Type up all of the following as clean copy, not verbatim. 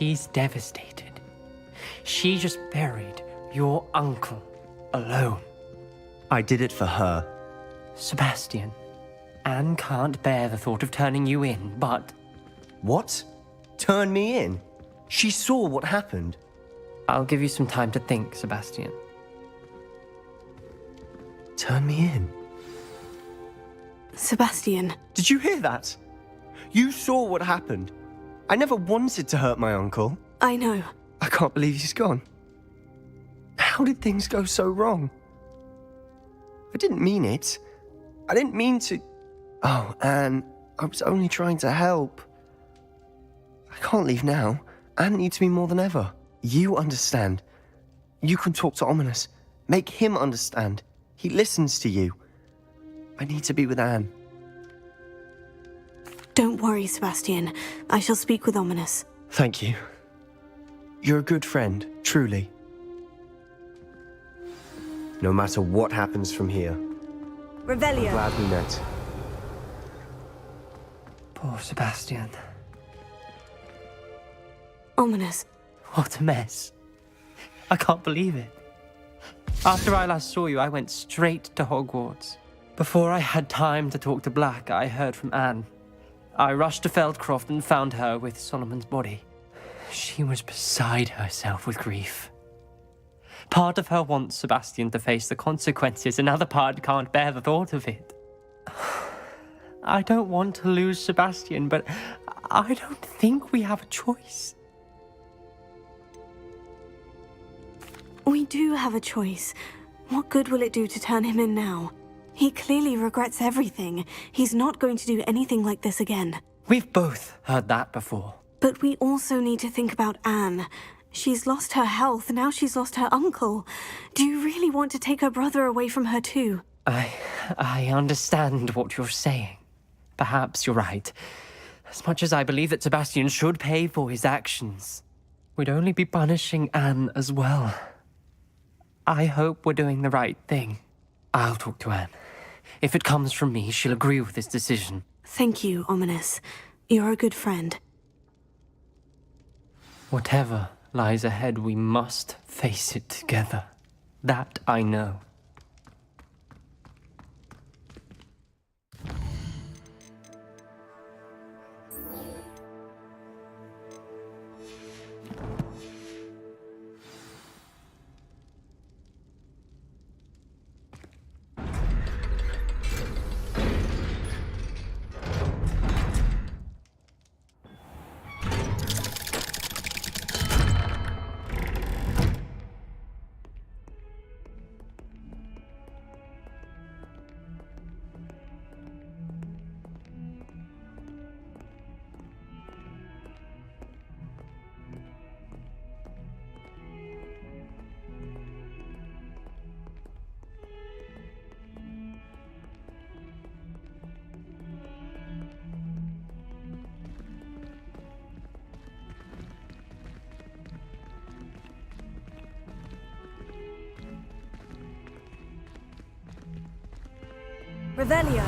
She's devastated. She just buried your uncle alone. I did it for her. Sebastian, Anne can't bear the thought of turning you in, but... What? Turn me in? She saw what happened. I'll give you some time to think, Sebastian. Turn me in? Sebastian. Did you hear that? You saw what happened. I never wanted to hurt my uncle. I know. I can't believe he's gone. How did things go so wrong? I didn't mean it. I didn't mean to... Oh, Anne, I was only trying to help. I can't leave now. Anne needs me more than ever. You understand. You can talk to Ominous. Make him understand. He listens to you. I need to be with Anne. Don't worry, Sebastian. I shall speak with Ominous. Thank you. You're a good friend, truly. No matter what happens from here, Revelio. glad we met. Poor Sebastian. Ominous. What a mess. I can't believe it. After I last saw you, I went straight to Hogwarts. Before I had time to talk to Black, I heard from Anne. I rushed to Feldcroft and found her with Solomon's body. She was beside herself with grief. Part of her wants Sebastian to face the consequences, another part can't bear the thought of it. I don't want to lose Sebastian, but I don't think we have a choice. We do have a choice. What good will it do to turn him in now? He clearly regrets everything. He's not going to do anything like this again. We've both heard that before. But we also need to think about Anne. She's lost her health, now she's lost her uncle. Do you really want to take her brother away from her too? I understand what you're saying. Perhaps you're right. As much as I believe that Sebastian should pay for his actions, we'd only be punishing Anne as well. I hope we're doing the right thing. I'll talk to Anne. If it comes from me, she'll agree with this decision. Thank you, Ominous. You're a good friend. Whatever lies ahead, we must face it together. That I know. Revelio.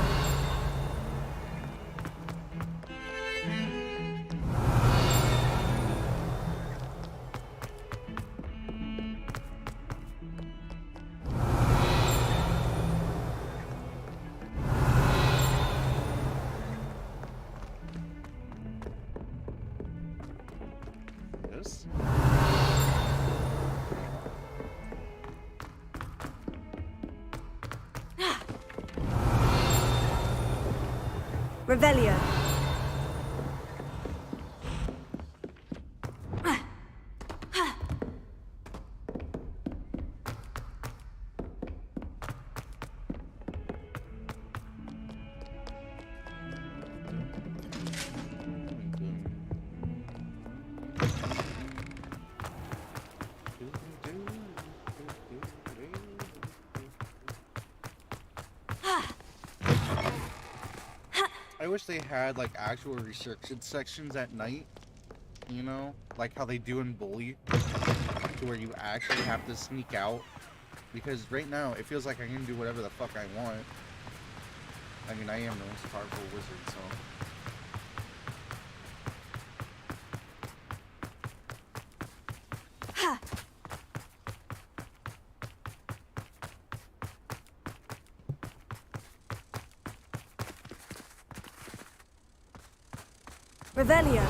Revelio. I wish they had like actual restricted sections at night, you know, like how they do in Bully, to where you actually have to sneak out. Because right now it feels like I can do whatever the fuck I want. I mean, I am the most powerful wizard, so. Revelio.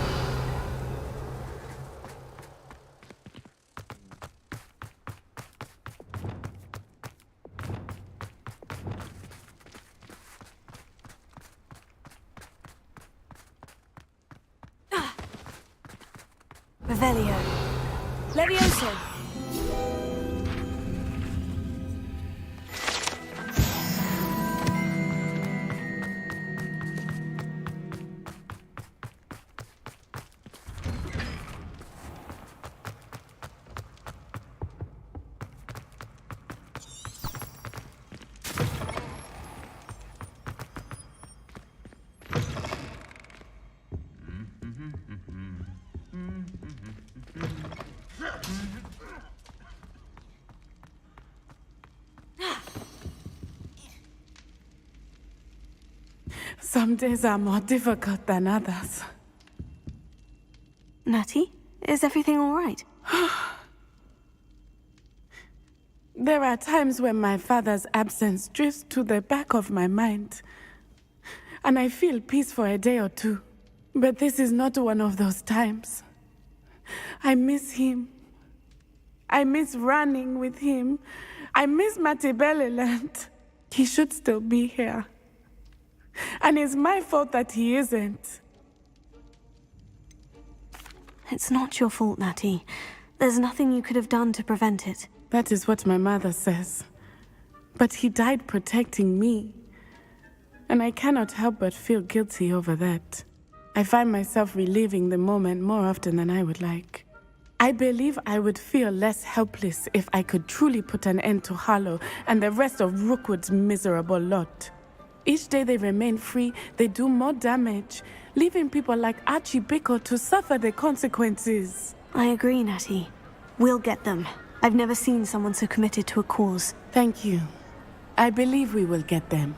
Revelio. Levioso. Some days are more difficult than others. Natty, is everything all right? There are times when my father's absence drifts to the back of my mind, and I feel peace for a day or two. But this is not one of those times. I miss him. I miss running with him. I miss Matibeleland. He should still be here. And it's my fault that he isn't. It's not your fault, Natty. There's nothing you could have done to prevent it. That is what my mother says. But he died protecting me. And I cannot help but feel guilty over that. I find myself reliving the moment more often than I would like. I believe I would feel less helpless if I could truly put an end to Harlow and the rest of Rookwood's miserable lot. Each day they remain free, they do more damage, leaving people like Archie Bickle to suffer the consequences. I agree, Natty. We'll get them. I've never seen someone so committed to a cause. Thank you. I believe we will get them,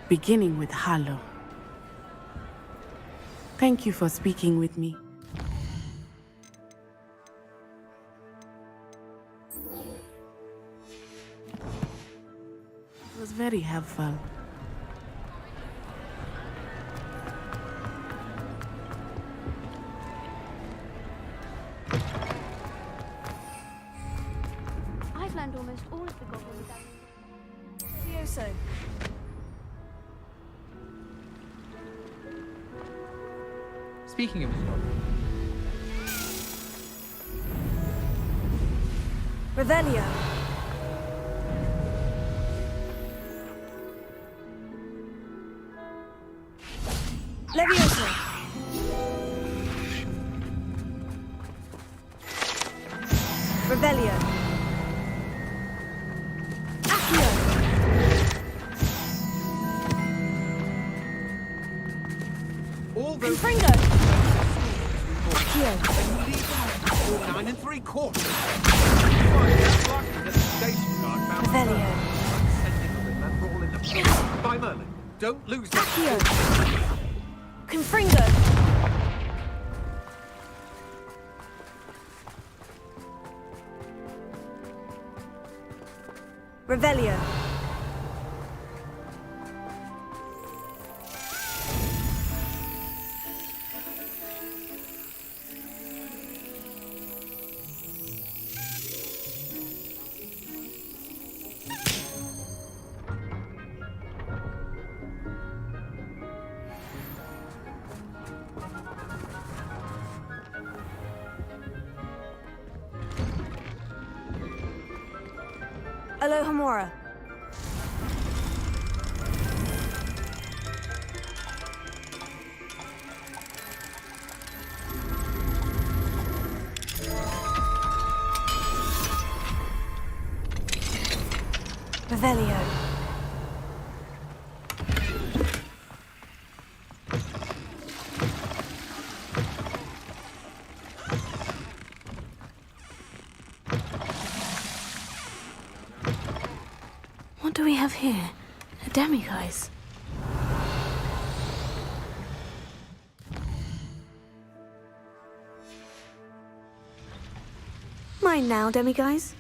beginning with Harlow. Thank you for speaking with me. It was very helpful. I've learned almost all of the goblins. Levioso. Speaking of Revelio. Levioso. Revelio. Accio. All those Confringo. Accio. 9 3/4. That's lucky that the station guard found Revelio. sending them in that brawl in the by Merlin. Don't lose that. Accio. Confringo. Revelio. Alohomora. Revelio. What do we have here? A demiguise. Mine now, demiguise.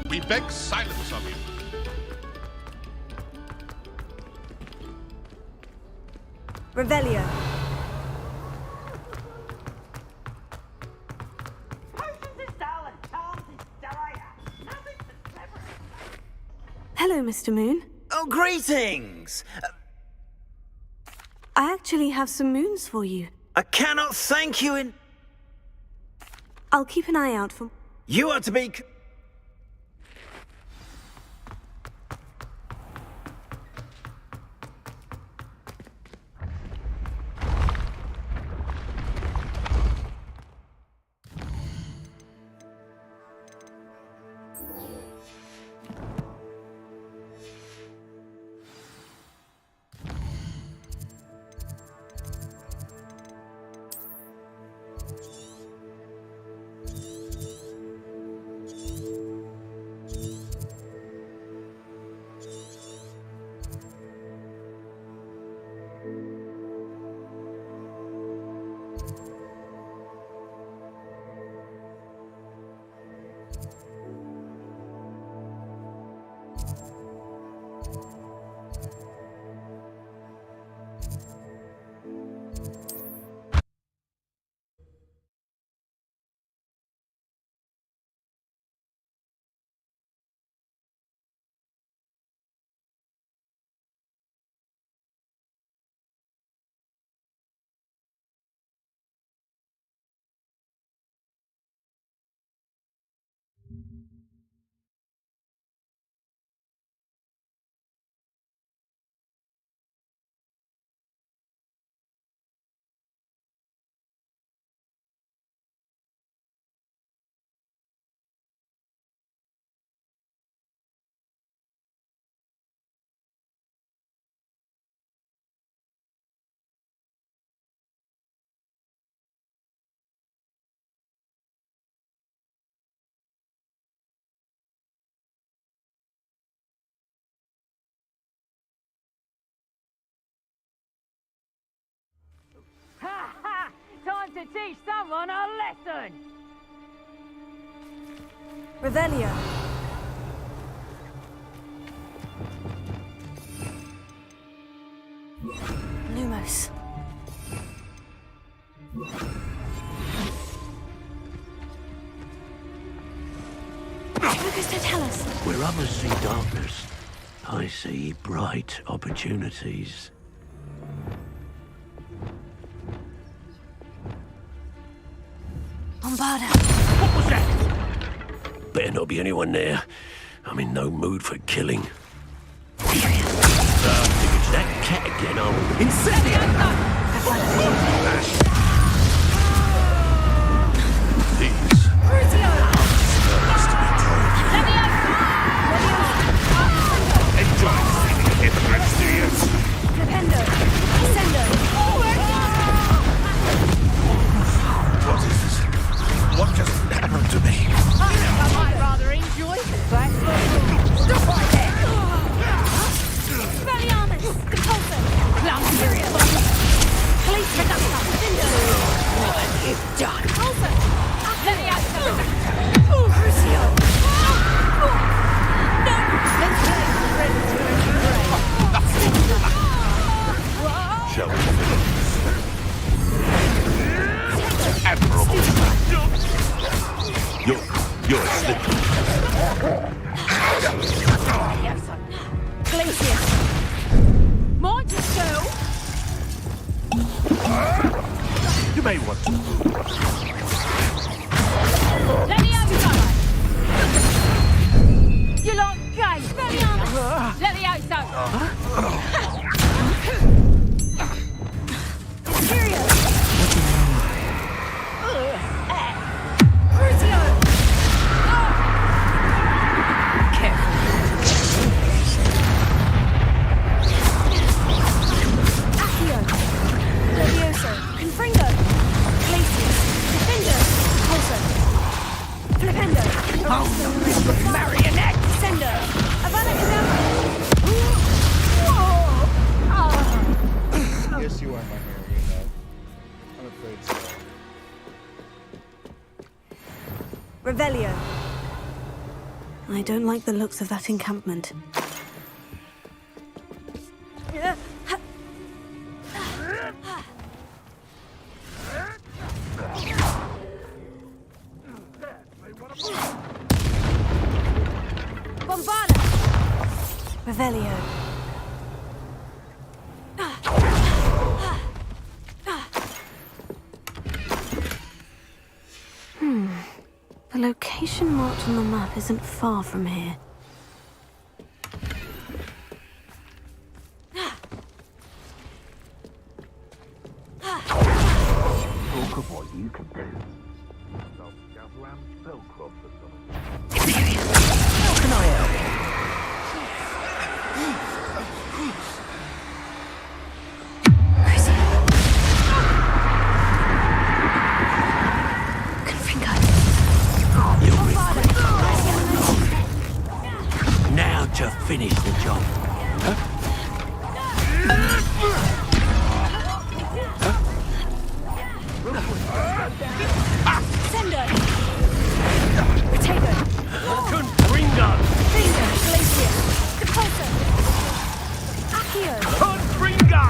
We beg silence of you. Revelio. Hello, Mr. Moon. Oh, greetings! I actually have some moons for you. I cannot thank you in... I'll keep an eye out for... You are to be... Ha ha! Time to teach someone a lesson! Revelio. Lumos. Focus to tell us. Where others see darkness, I see bright opportunities. Bombarda. What was that? Better not be anyone there. I'm in no mood for killing. If it's that cat again, I'll... Incendio! These... Flipendo. Ascendo. What is this? What just happened to me? I might rather enjoy the black book. Stop right there! Expelliarmus. Compulsor. Clown period. Let me out, you lot gay! Let me out, Yes, you are my marionette. I'm afraid so. Revelio. I don't like the looks of that encampment. Bombarda! Revelio. The location marked on the map isn't far from here. Talk of what you can do. How can I help? Now to finish the job. Sender! Potato! Confringo! Finger! Glacier! Depulso! Accio! Confringo!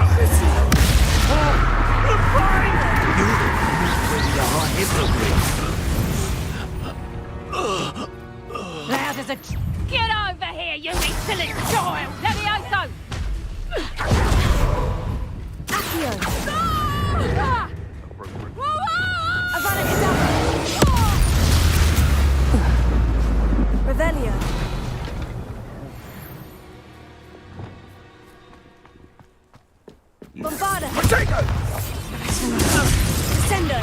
Loud as a... Get over here, you insolent child! Let me out, though! Accio! Avada Kedavra! Revelio. Bombarda! Potato! Sender!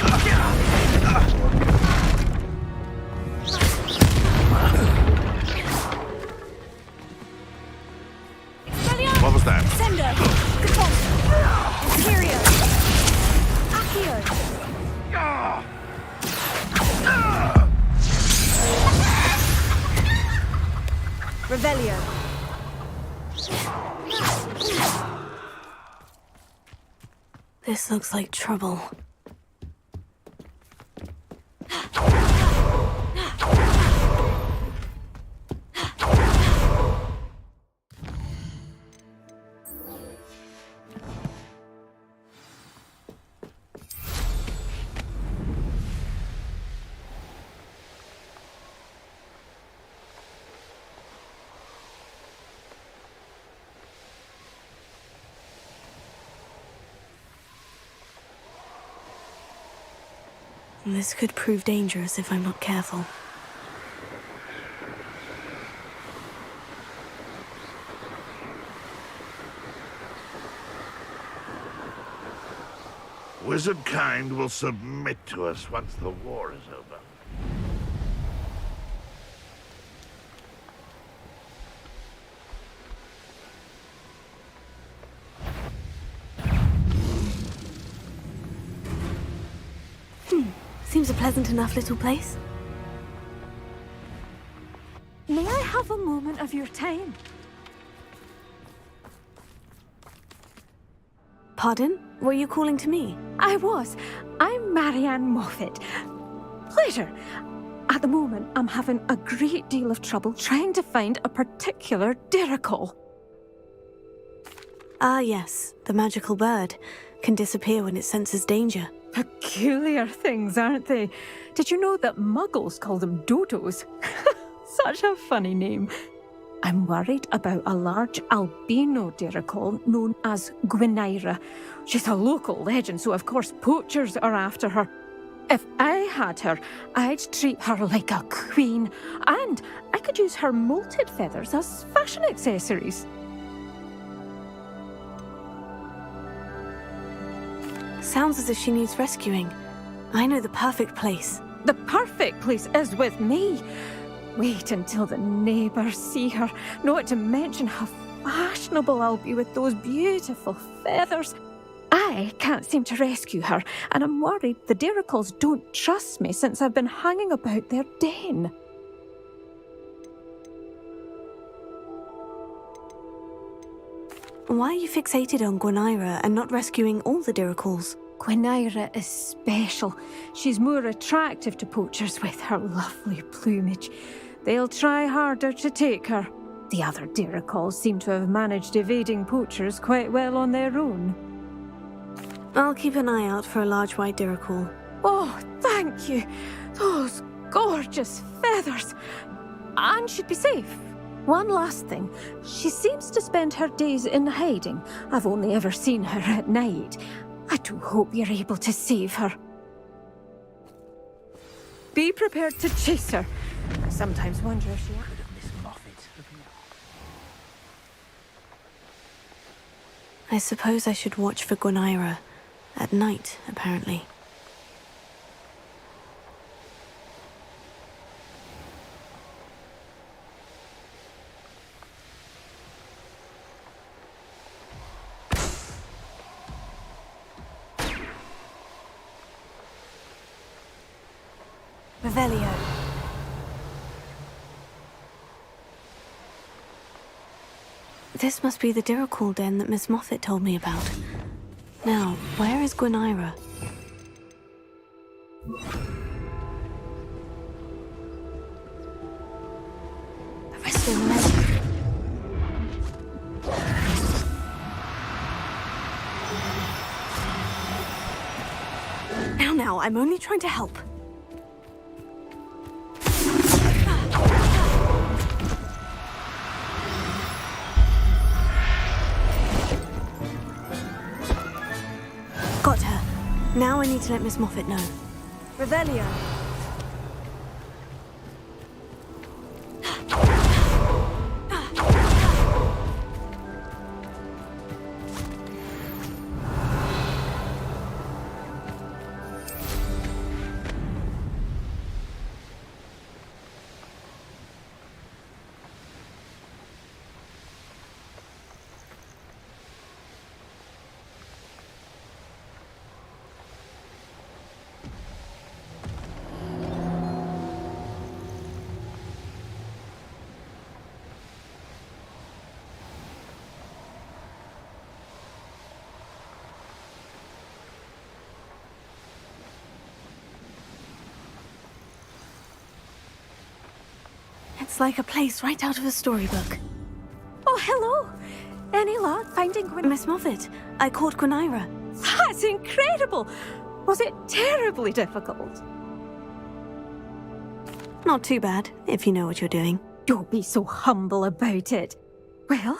What was that? Sender! Depulso! Imperio! Accio! Revelio. This looks like trouble. This could prove dangerous if I'm not careful. Wizard kind will submit to us once the war is over. Seems a pleasant enough little place. May I have a moment of your time? Pardon? Were you calling to me? I was. I'm Marianne Moffat. Pleasure. At the moment, I'm having a great deal of trouble trying to find a particular derrickle. Ah, yes. The magical bird can disappear when it senses danger. Peculiar things, aren't they? Did you know that muggles call them dodos? Such a funny name. I'm worried about a large albino derrickle known as Gwynaira. She's a local legend, so of course poachers are after her. If I had her, I'd treat her like a queen, and I could use her molted feathers as fashion accessories. Sounds as if she needs rescuing. I know the perfect place. The perfect place is with me. Wait until the neighbours see her, not to mention how fashionable I'll be with those beautiful feathers. I can't seem to rescue her, and I'm worried the Diricles don't trust me since I've been hanging about their den. Why are you fixated on Gwynaira and not rescuing all the Diricles? Gwynaira is special. She's more attractive to poachers with her lovely plumage. They'll try harder to take her. The other Diricles seem to have managed evading poachers quite well on their own. I'll keep an eye out for a large white Diricle. Oh, thank you. Those gorgeous feathers. And she'd be safe. One last thing. She seems to spend her days in hiding. I've only ever seen her at night. I do hope you're able to save her. Be prepared to chase her. I sometimes wonder if she... I suppose I should watch for Gwynaira. At night, apparently. Revelio. This must be the Diricle den that Miss Moffat told me about. Now, where is Gwynaira? The rest of the men. Now, I'm only trying to help. Got her. Now I need to let Miss Moffat know. Revelio. It's like a place right out of a storybook. Oh, hello. Any luck finding Gwynaira? Miss Moffat, I caught Gwynaira. That's incredible. Was it terribly difficult? Not too bad, if you know what you're doing. Don't be so humble about it. Well,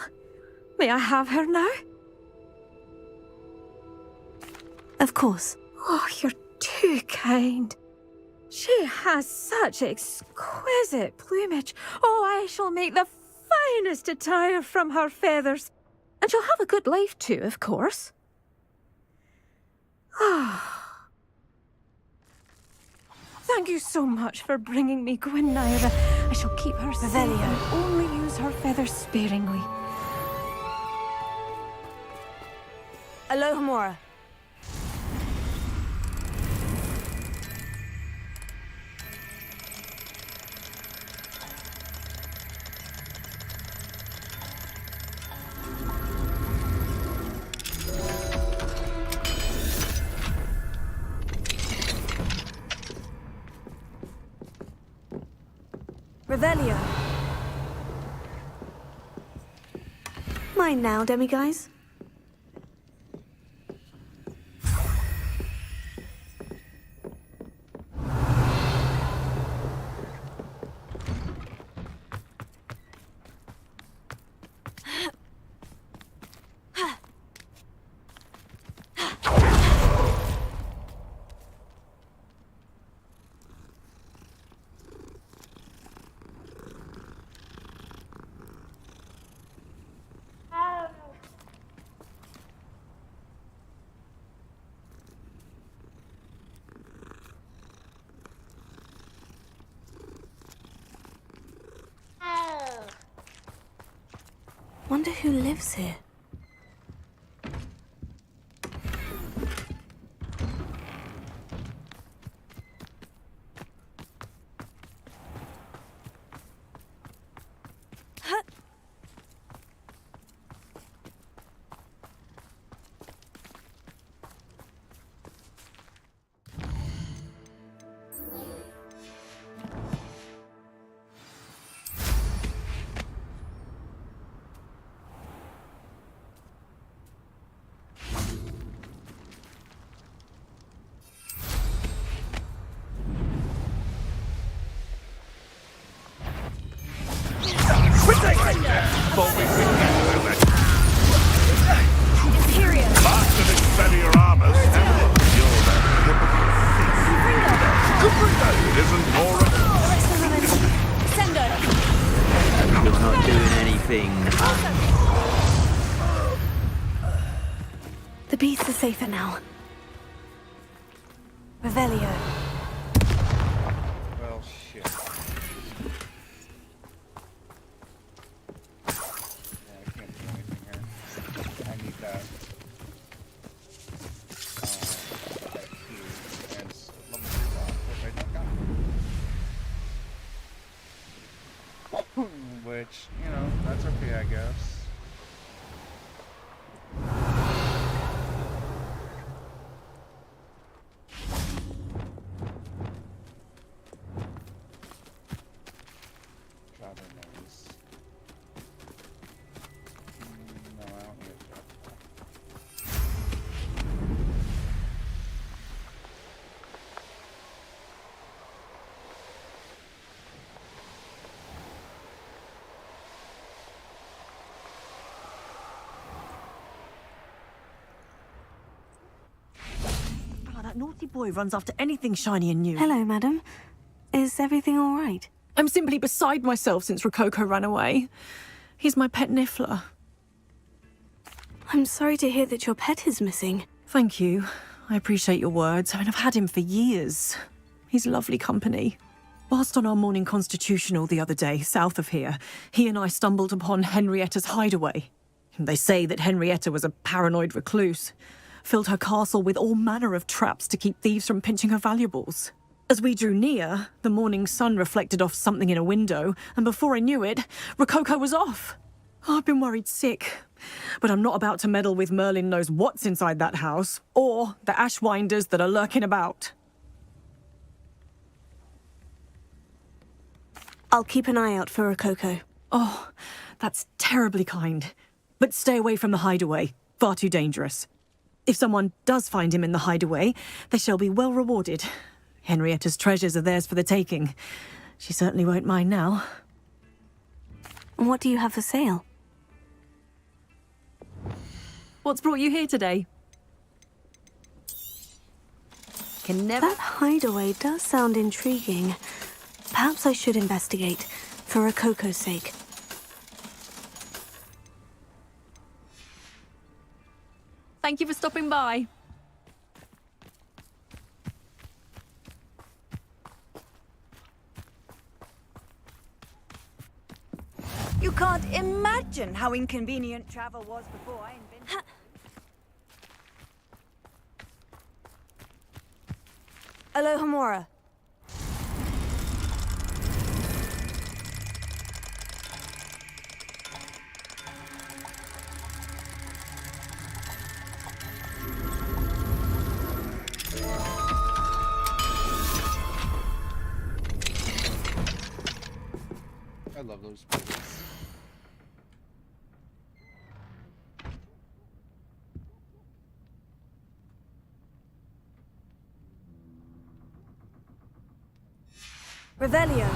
may I have her now? Of course. Oh, you're too kind. She has such exquisite plumage. Oh, I shall make the finest attire from her feathers. And she'll have a good life too, of course. Ah. Thank you so much for bringing me Gwynaira. I shall keep her safe and only use her feathers sparingly. Alohomora. Revelio. Mine now, demiguise. wonder who lives here. Master expel your armors and you're the isn't more You're not doing anything. The beasts are safer now. Revelio. Well, shit. Yeah, I can't do anything here. I need that. That key and level 3 lock, which I don't got. Which, you know, that's okay, I guess. Travel noise. No, I don't need a travel. Oh, that naughty boy runs after anything shiny and new. Hello, madam. Is everything all right? I'm simply beside myself since Rococo ran away. He's my pet Niffler. I'm sorry to hear that your pet is missing. Thank you. I appreciate your words. I mean, I've had him for years. He's lovely company. Whilst on our morning constitutional the other day, south of here, he and I stumbled upon Henrietta's hideaway. They say that Henrietta was a paranoid recluse, filled her castle with all manner of traps to keep thieves from pinching her valuables. As we drew near, the morning sun reflected off something in a window, and before I knew it, Rococo was off. I've been worried sick, but I'm not about to meddle with Merlin knows what's inside that house, or the ashwinders that are lurking about. I'll keep an eye out for Rococo. Oh, that's terribly kind. But stay away from the hideaway. Far too dangerous. If someone does find him in the hideaway, they shall be well rewarded. Henrietta's treasures are theirs for the taking. She certainly won't mind now. What do you have for sale? What's brought you here today? That hideaway does sound intriguing. Perhaps I should investigate, for Rococo's sake. Thank you for stopping by. You can't imagine how inconvenient travel was before I invented it. Aloha Mora. I love those movies. Revelio.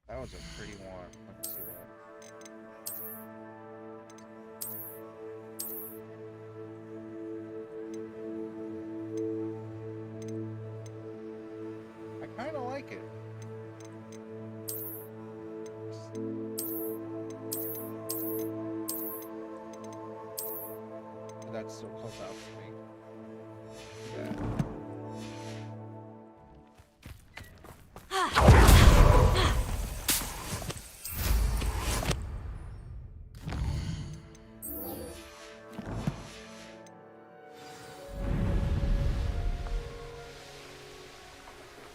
That was a pretty one. Let's see that. I kind of like it. But that's still close out for me. Yeah.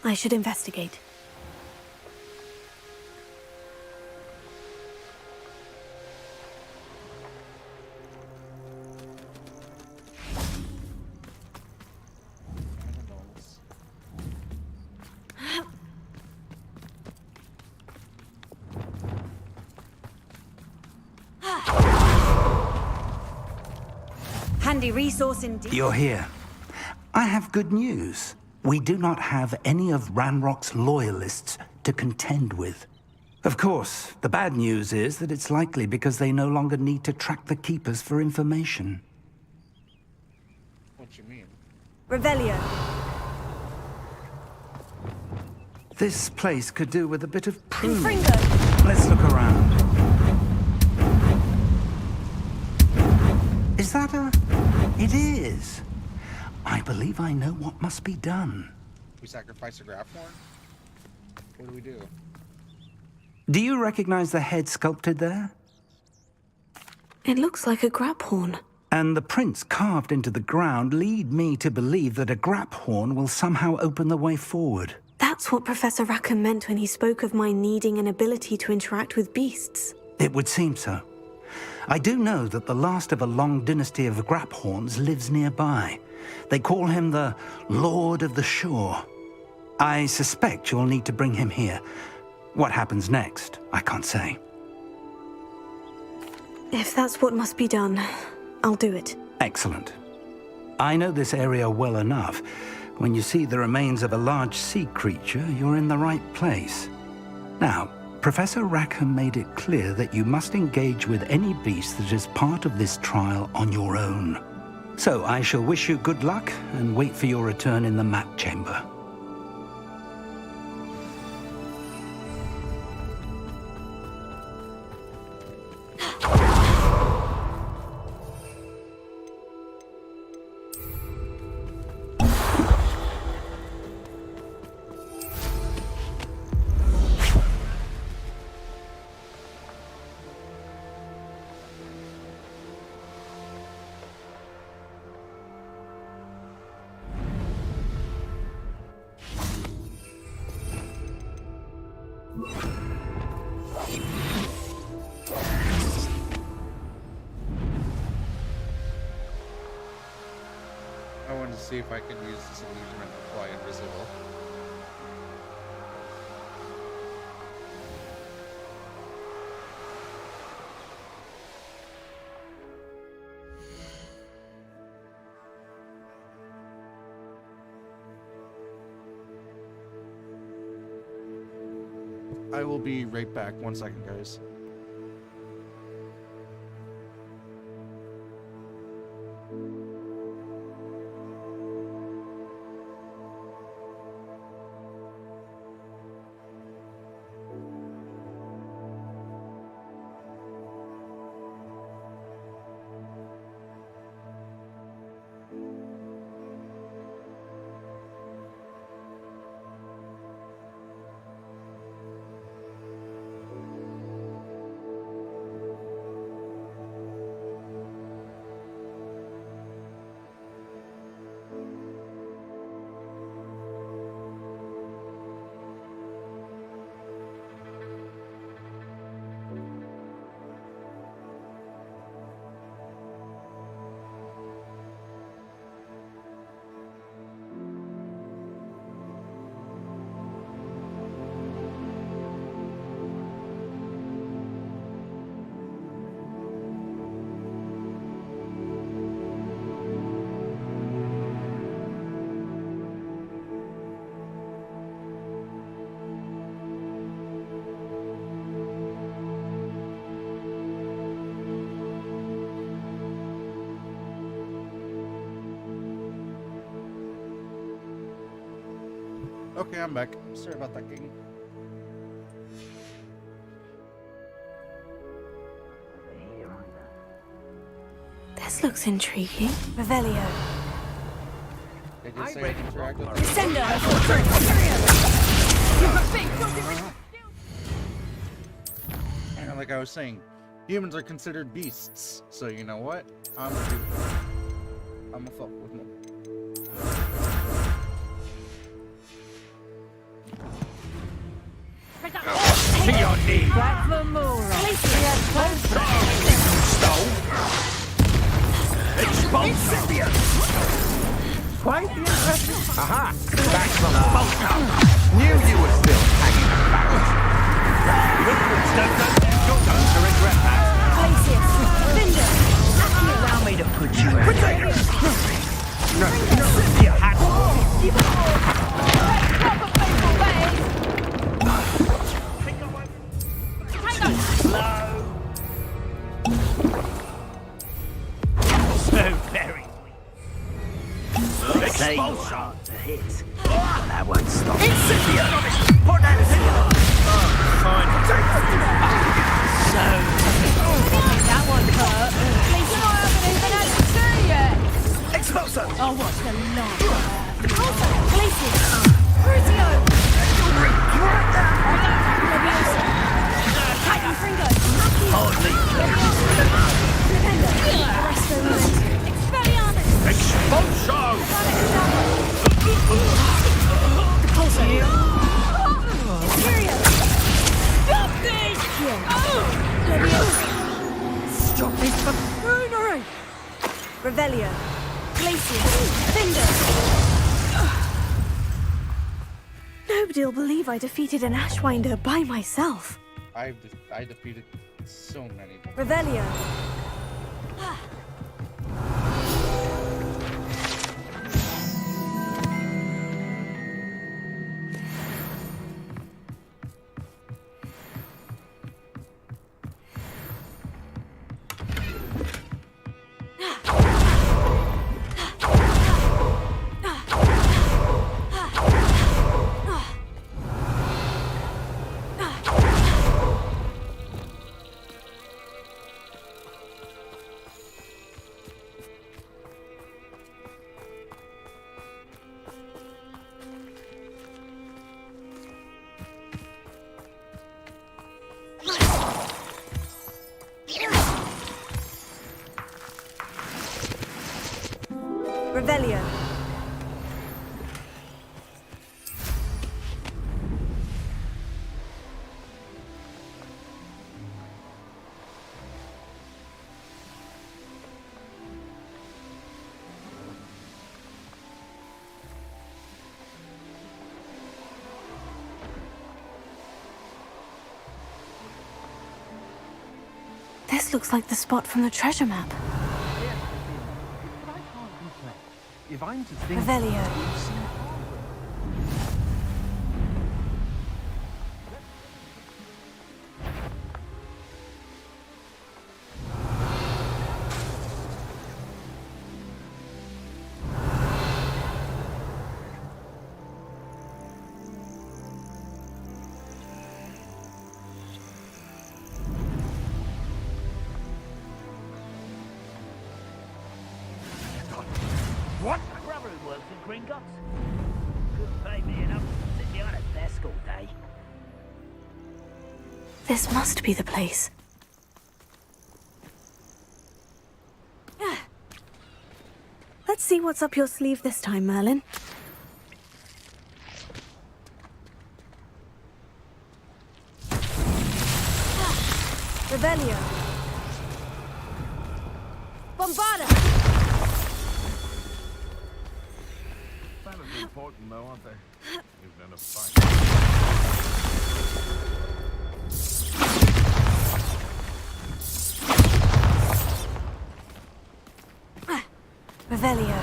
I should investigate. Handy resource indeed. You're here. I have good news. We do not have any of Ranrock's loyalists to contend with. Of course, the bad news is that it's likely because they no longer need to track the Keepers for information. What you mean? Revelio. This place could do with a bit of pruning. Infringo. Let's look around. Is that a... It is. I believe I know what must be done. We sacrifice a graph horn? What do we do? Do you recognize the head sculpted there? It looks like a grap horn. And the prints carved into the ground lead me to believe that a grap horn will somehow open the way forward. That's what Professor Rackham meant when he spoke of my needing an ability to interact with beasts. It would seem so. I do know that the last of a long dynasty of Graphorns lives nearby. They call him the Lord of the Shore. I suspect you'll need to bring him here. What happens next, I can't say. If that's what must be done, I'll do it. Excellent. I know this area well enough. When you see the remains of a large sea creature, you're in the right place. Now, Professor Rackham made it clear that you must engage with any beast that is part of this trial on your own. So I shall wish you good luck and wait for your return in the map chamber. I wanted to see if I could use this illusion to fly invisible. I will be right back. 1 second, guys. Okay, I'm back. Sorry about that, King. This looks intriguing. Revelio. They did say I can interact with Descender! And like I was saying, humans are considered beasts. So you know what? I'm gonna fuck with them. back for more. Incendio! Quite the impression. Aha! Back from the bolt. Knew you were still hanging about. You're going to regret that. Allow me to put you out. You had So very weak. Say you're hard to hit. But that won't stop. Incendio! Put that here! Fine. So That one hurt. Lisa and I haven't even had to see yet. Expulso! Oh, what's the long Also, Glacier. Crucio. You'll regret that! Titan Fringo. hardly Expelliarmus. Expulso! Imperio. Stop this! Stop this buffoonery! Revelio. Glacier. Finger. Nobody'll believe I defeated an Ashwinder by myself. I defeated so many. Revelio. Revelio. This looks like the spot from the treasure map. If I'm to think... Revelio. What? My brother who works in Gringotts. Couldn't pay me enough to sit behind a desk all day. This must be the place. Let's see what's up your sleeve this time, Merlin. Revelio. Bombarda. Battles are important, though, aren't they? Even in a fight. Revelio.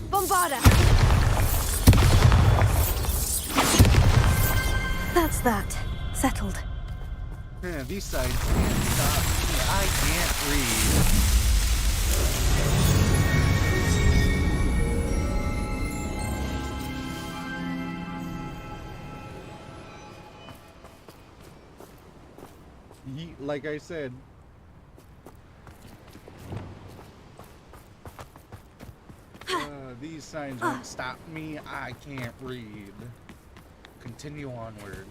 Bombarda. That's that. Settled. Man, these sides can't stop me. I can't read. Like I said, these signs won't stop me. I can't read. Continue onward.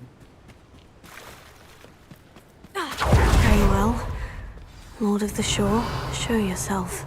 Very well. Lord of the Shore, show yourself.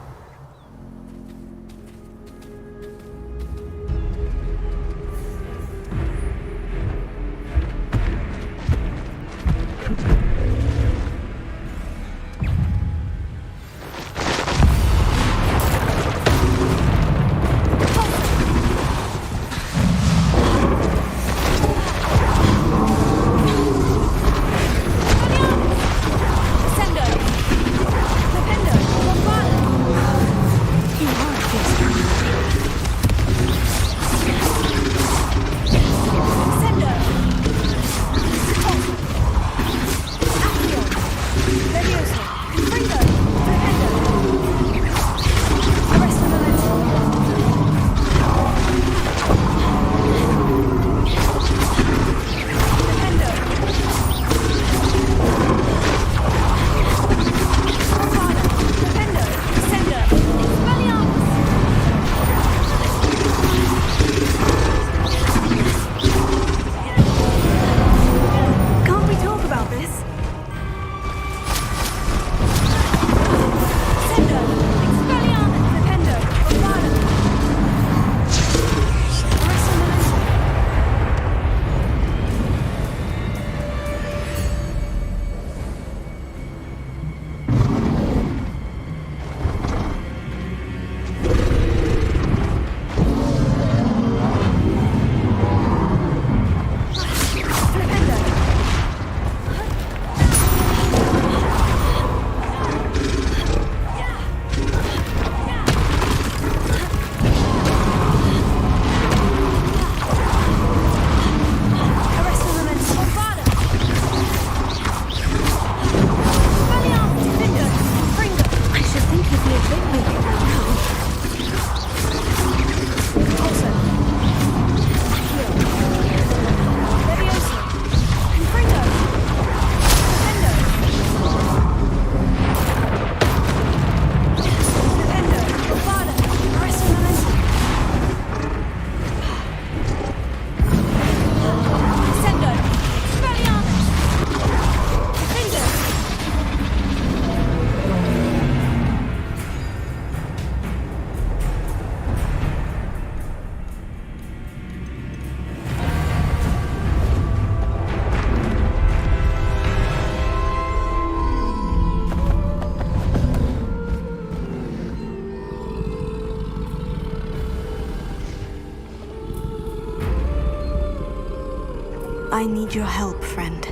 I need your help, friend.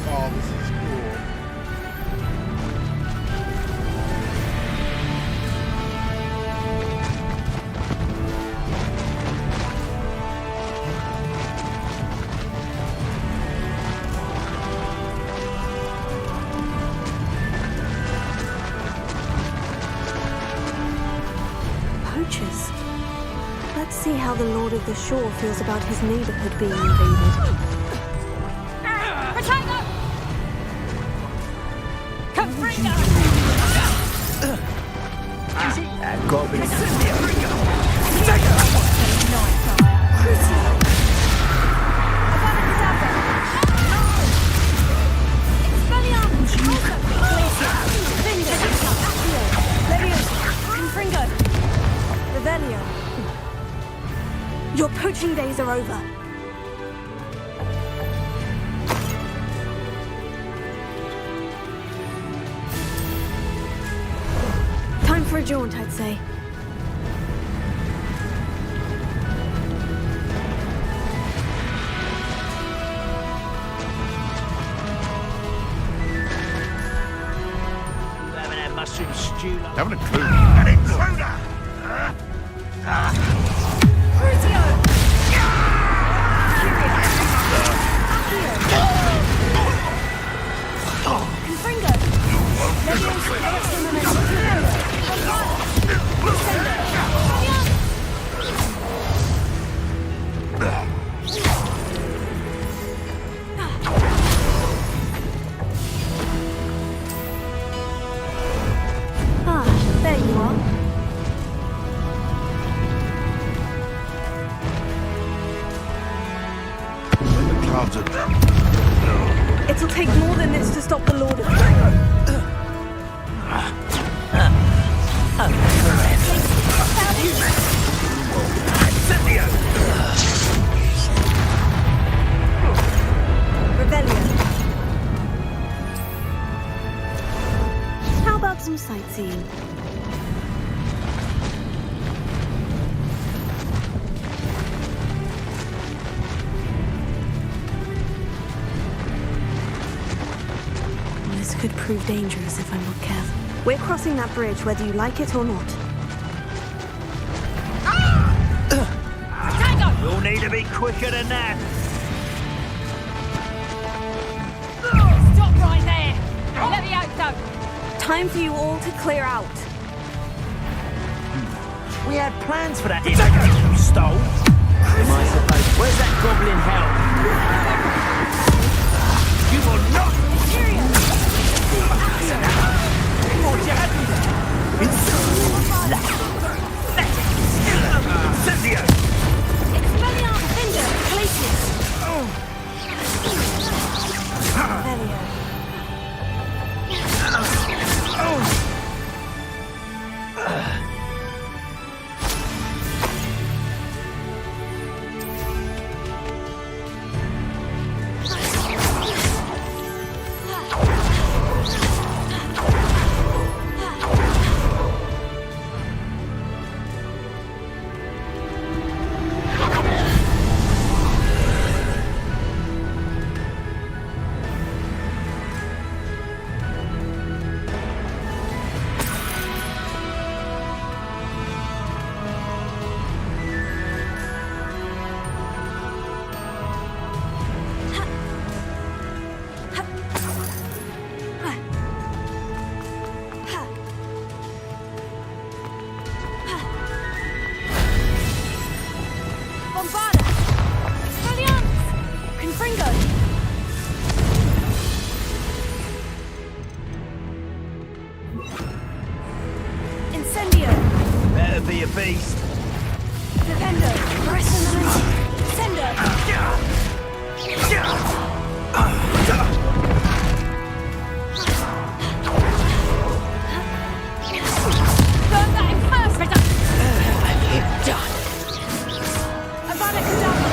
Oh, this is cool. Poachers. Let's see how the Lord of the Shore feels about his neighborhood being invaded. Potato! Confringo! That goblin. Revelio. Your poaching days are over. Time for a jaunt, I'd say. You haven't had mushroom stew like Haven't a clue. An intruder! Ah, there you are. When the clouds are... It'll take more than this to stop the Lord of Rebellion. How about some sightseeing? This could prove dangerous if I'm not careful. We're crossing that bridge whether you like it or not. You'll need to be quicker than that. Stop right there! Levioso! Time for you all to clear out. We had plans for that image you stole. Am I supposed... Where's that goblin help? You will not... What you had me there? Incendio! Expelliarmus, Finger, Glacius. Revelio. beast! Defender! Resonance! Sender! Burn that in first, Ritter! You're done. Avada Kedavra!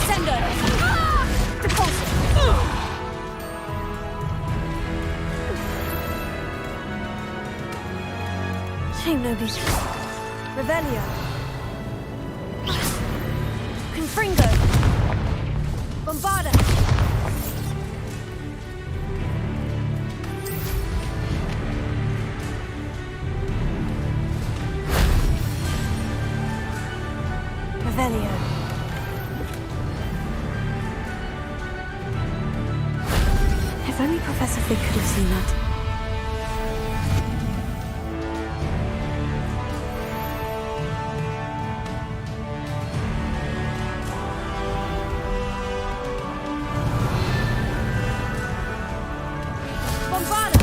Sender! Deposit! Shame nobody's... Revelio! Confringo! Bombarda! Revelio. If only Professor Fig could have seen that. Bombarda!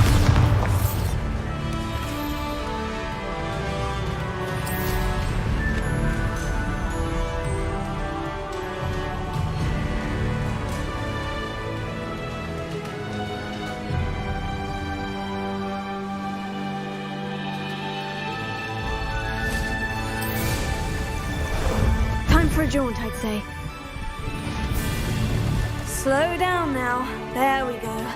Time for a jaunt, I'd say. Slow down now. There we go.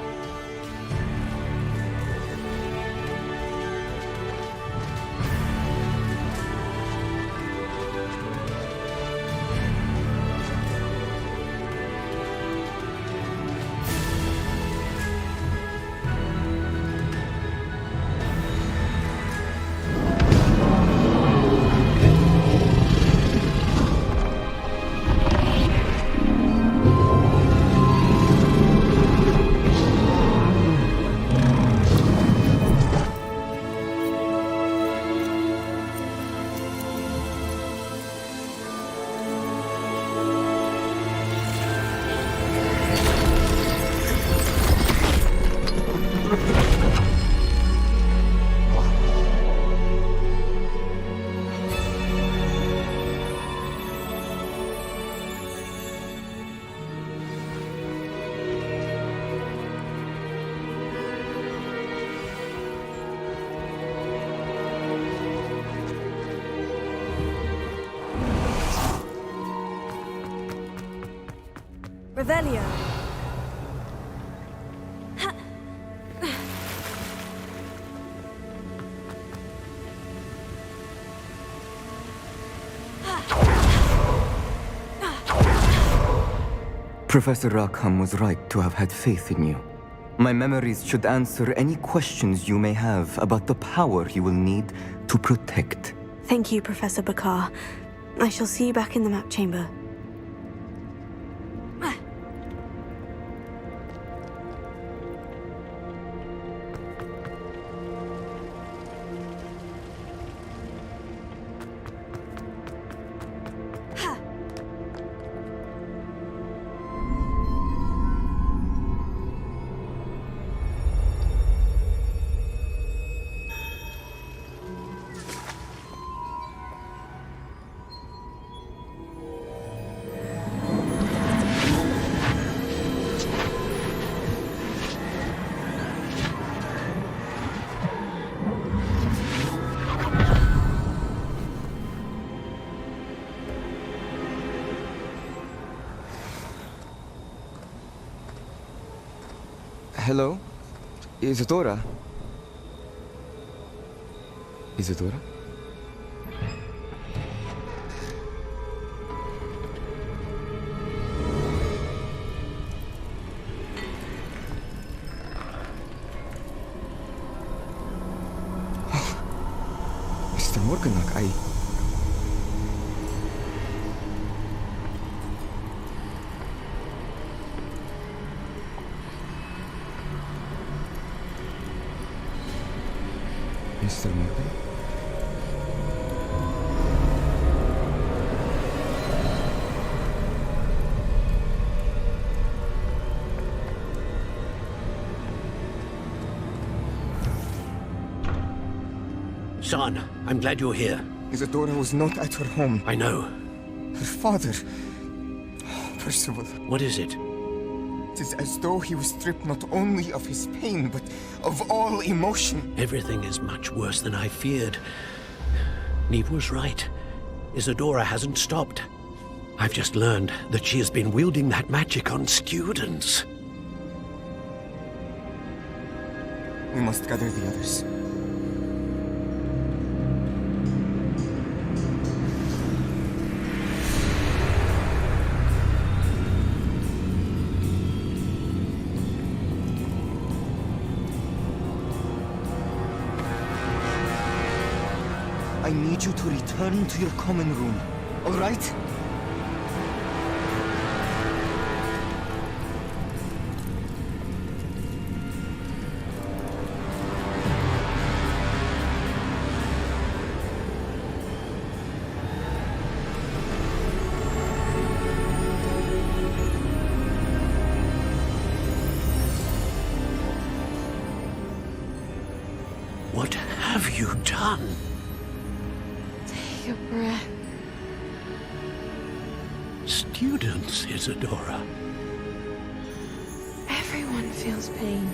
Revelio. Professor Rackham was right to have had faith in you. My memories should answer any questions you may have about the power you will need to protect. Thank you, Professor Bakar. I shall see you back in the map chamber. Hello? Isadora? Isadora? Mr. Morganach, Mr. Morgan? son. I'm glad you're here. Isadora was not at her home. I know. Her father... Percival. What is it? It is as though he was stripped not only of his pain, but of all emotion. Everything is much worse than I feared. Neve was right. Isadora hasn't stopped. I've just learned that she has been wielding that magic on students. We must gather the others. I need you to return to your common room, all right? What have you done? Take a breath. Students, Isadora. Everyone feels pain.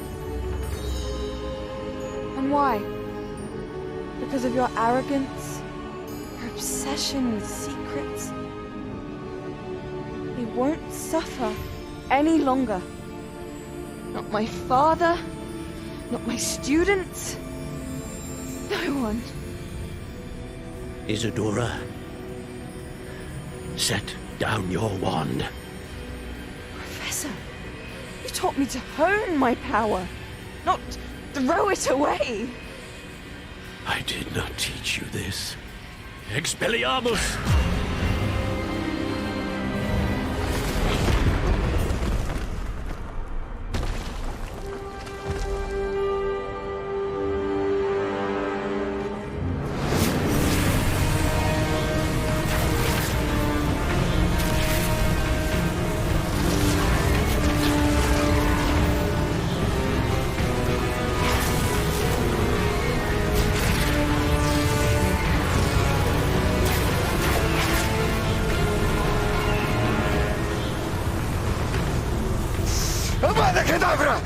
And why? Because of your arrogance? Your obsession with secrets? We won't suffer any longer. Not my father, not my students, no one. Isadora, set down your wand. Professor, you taught me to hone my power, not throw it away. I did not teach you this. Expelliarmus! Avada Kedavra!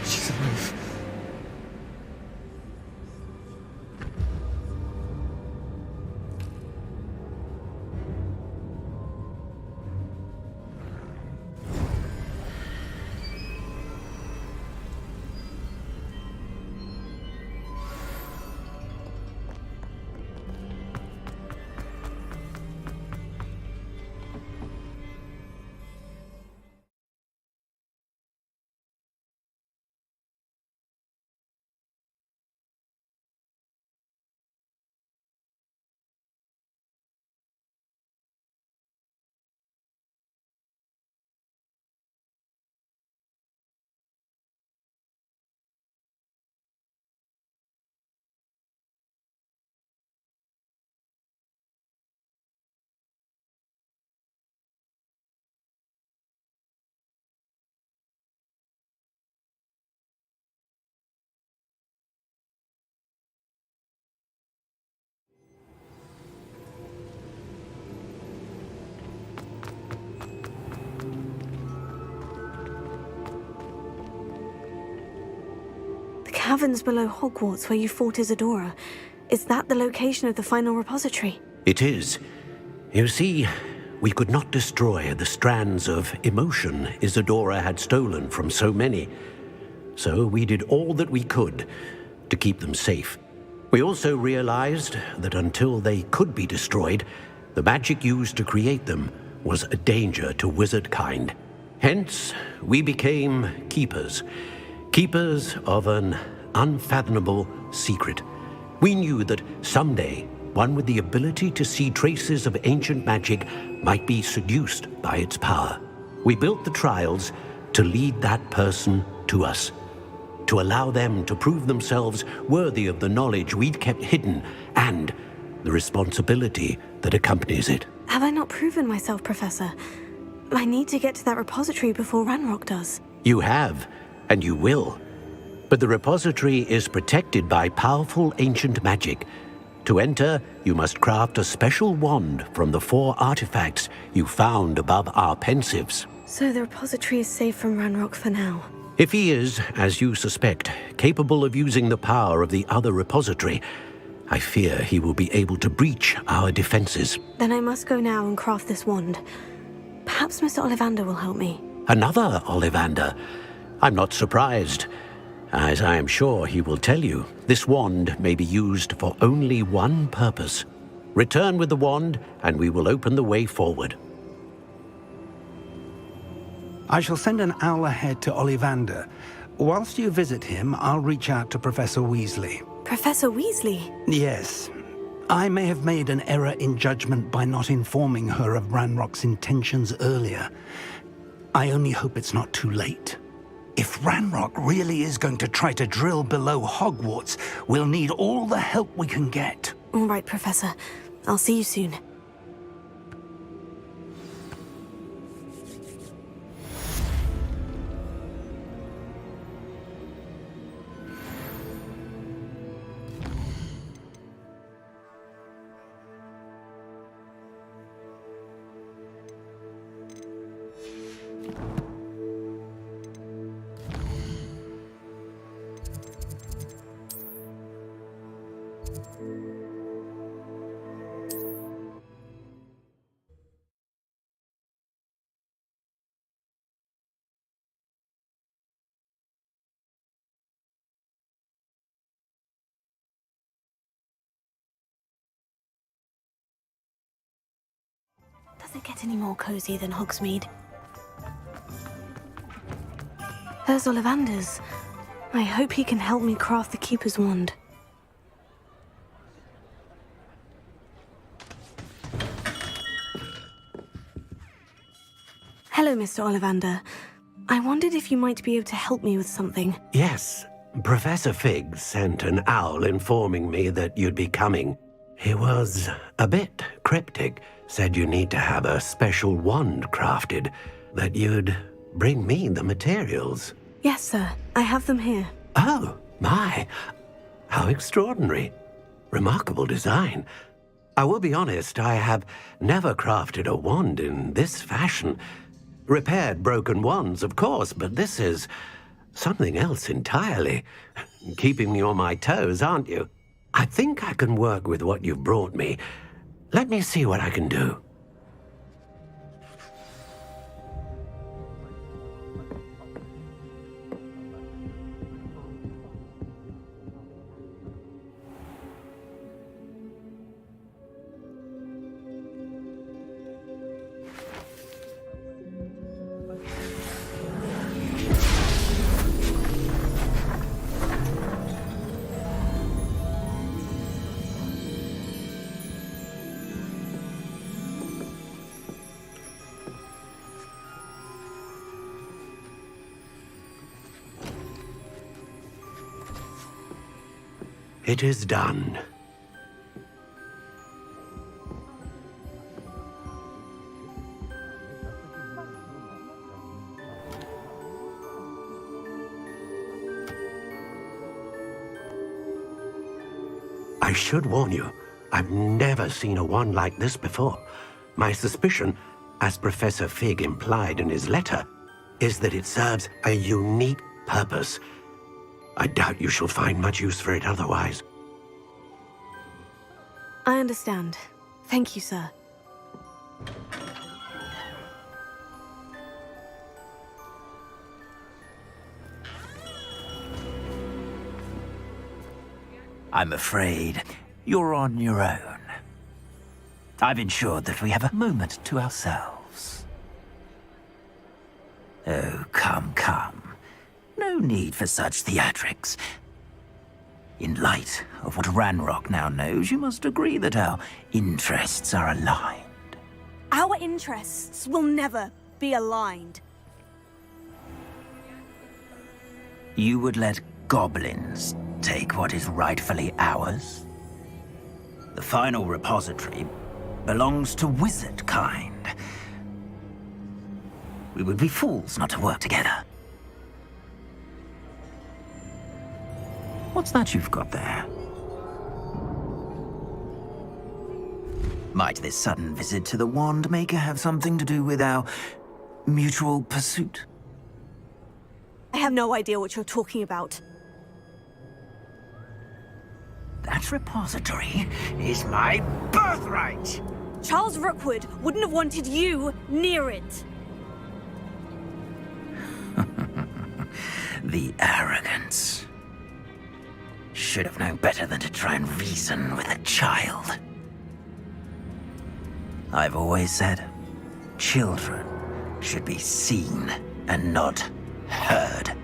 She's alive. The caverns below Hogwarts where you fought Isadora. Is that the location of the final repository? It is. You see, we could not destroy the strands of emotion Isadora had stolen from so many. So we did all that we could to keep them safe. We also realized that until they could be destroyed, the magic used to create them was a danger to wizard kind. Hence, we became keepers. Keepers of an unfathomable secret. We knew that someday, one with the ability to see traces of ancient magic might be seduced by its power. We built the trials to lead that person to us. to allow them to prove themselves worthy of the knowledge we'd kept hidden and the responsibility that accompanies it. Have I not proven myself, Professor? I need to get to that repository before Ranrock does. You have, and you will. But the repository is protected by powerful ancient magic. To enter, you must craft a special wand from the 4 artifacts you found above our pensives. So the repository is safe from Ranrock for now. If he is, as you suspect, capable of using the power of the other repository, I fear he will be able to breach our defenses. Then I must go now and craft this wand. Perhaps Mr. Ollivander will help me. Another Ollivander? I'm not surprised. As I am sure he will tell you, this wand may be used for only one purpose. Return with the wand, and we will open the way forward. I shall send an owl ahead to Ollivander. Whilst you visit him, I'll reach out to Professor Weasley. Professor Weasley? Yes. I may have made an error in judgment by not informing her of Ranrock's intentions earlier. I only hope it's not too late. If Ranrock really is going to try to drill below Hogwarts, we'll need all the help we can get. All right, Professor. I'll see you soon. Does it get any more cozy than Hogsmeade? There's Ollivander's. I hope he can help me craft the Keeper's Wand. Hello, Mr. Ollivander. I wondered if you might be able to help me with something. Yes, Professor Fig sent an owl informing me that you'd be coming. He was a bit cryptic, said you need to have a special wand crafted, that you'd bring me the materials. Yes, sir. I have them here. Oh, my. How extraordinary. Remarkable design. I will be honest, I have never crafted a wand in this fashion. Repaired broken wands, of course, but this is something else entirely. Keeping me on my toes, aren't you? I think I can work with what you've brought me. Let me see what I can do. It is done. I should warn you, I've never seen a wand like this before. My suspicion, as Professor Fig implied in his letter, is that it serves a unique purpose. I doubt you shall find much use for it otherwise. I understand. Thank you, sir. I'm afraid you're on your own. I've ensured that we have a moment to ourselves. Oh, come, come. No need for such theatrics. In light of what Ranrock now knows, you must agree that our interests are aligned. Our interests will never be aligned. You would let goblins take what is rightfully ours? The final repository belongs to wizard kind. We would be fools not to work together. What's that you've got there? Might this sudden visit to the Wand Maker have something to do with our mutual pursuit? I have no idea what you're talking about. That repository is my birthright! Charles Rookwood wouldn't have wanted you near it. The arrogance. Should have known better than to try and reason with a child. I've always said, children should be seen and not heard.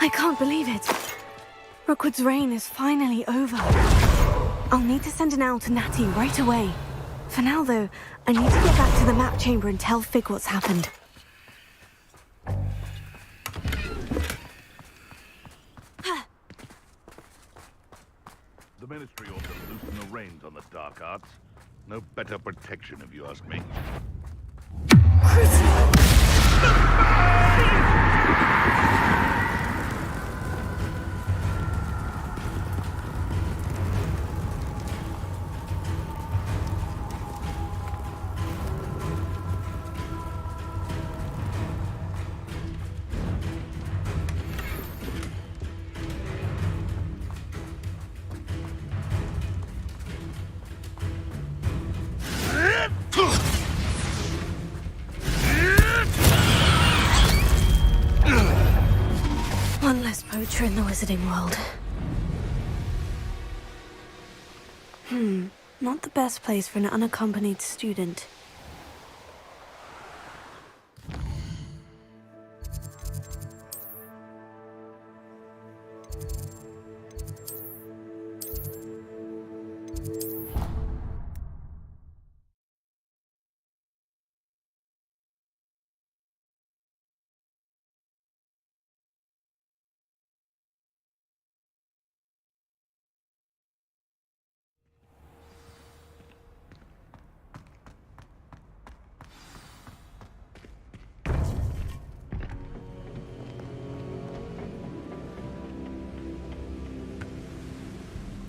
I can't believe it. Rookwood's reign is finally over. I'll need to send an owl to Natty right away. For now, though, I need to get back to the map chamber and tell Fig what's happened. The Ministry ought to loosen the reins on the dark arts. No better protection, if you ask me. One less poacher in the wizarding world. Not the best place for an unaccompanied student.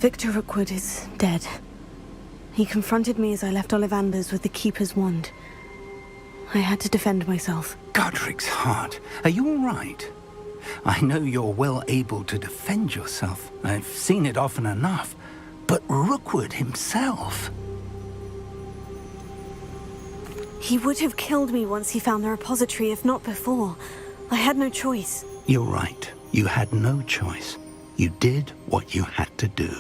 Victor Rookwood is dead. He confronted me as I left Ollivander's with the Keeper's wand. I had to defend myself. Godric's heart. Are you all right? I know you're well able to defend yourself. I've seen it often enough. But Rookwood himself... He would have killed me once he found the repository, if not before. I had no choice. You're right. You had no choice. You did what you had to do.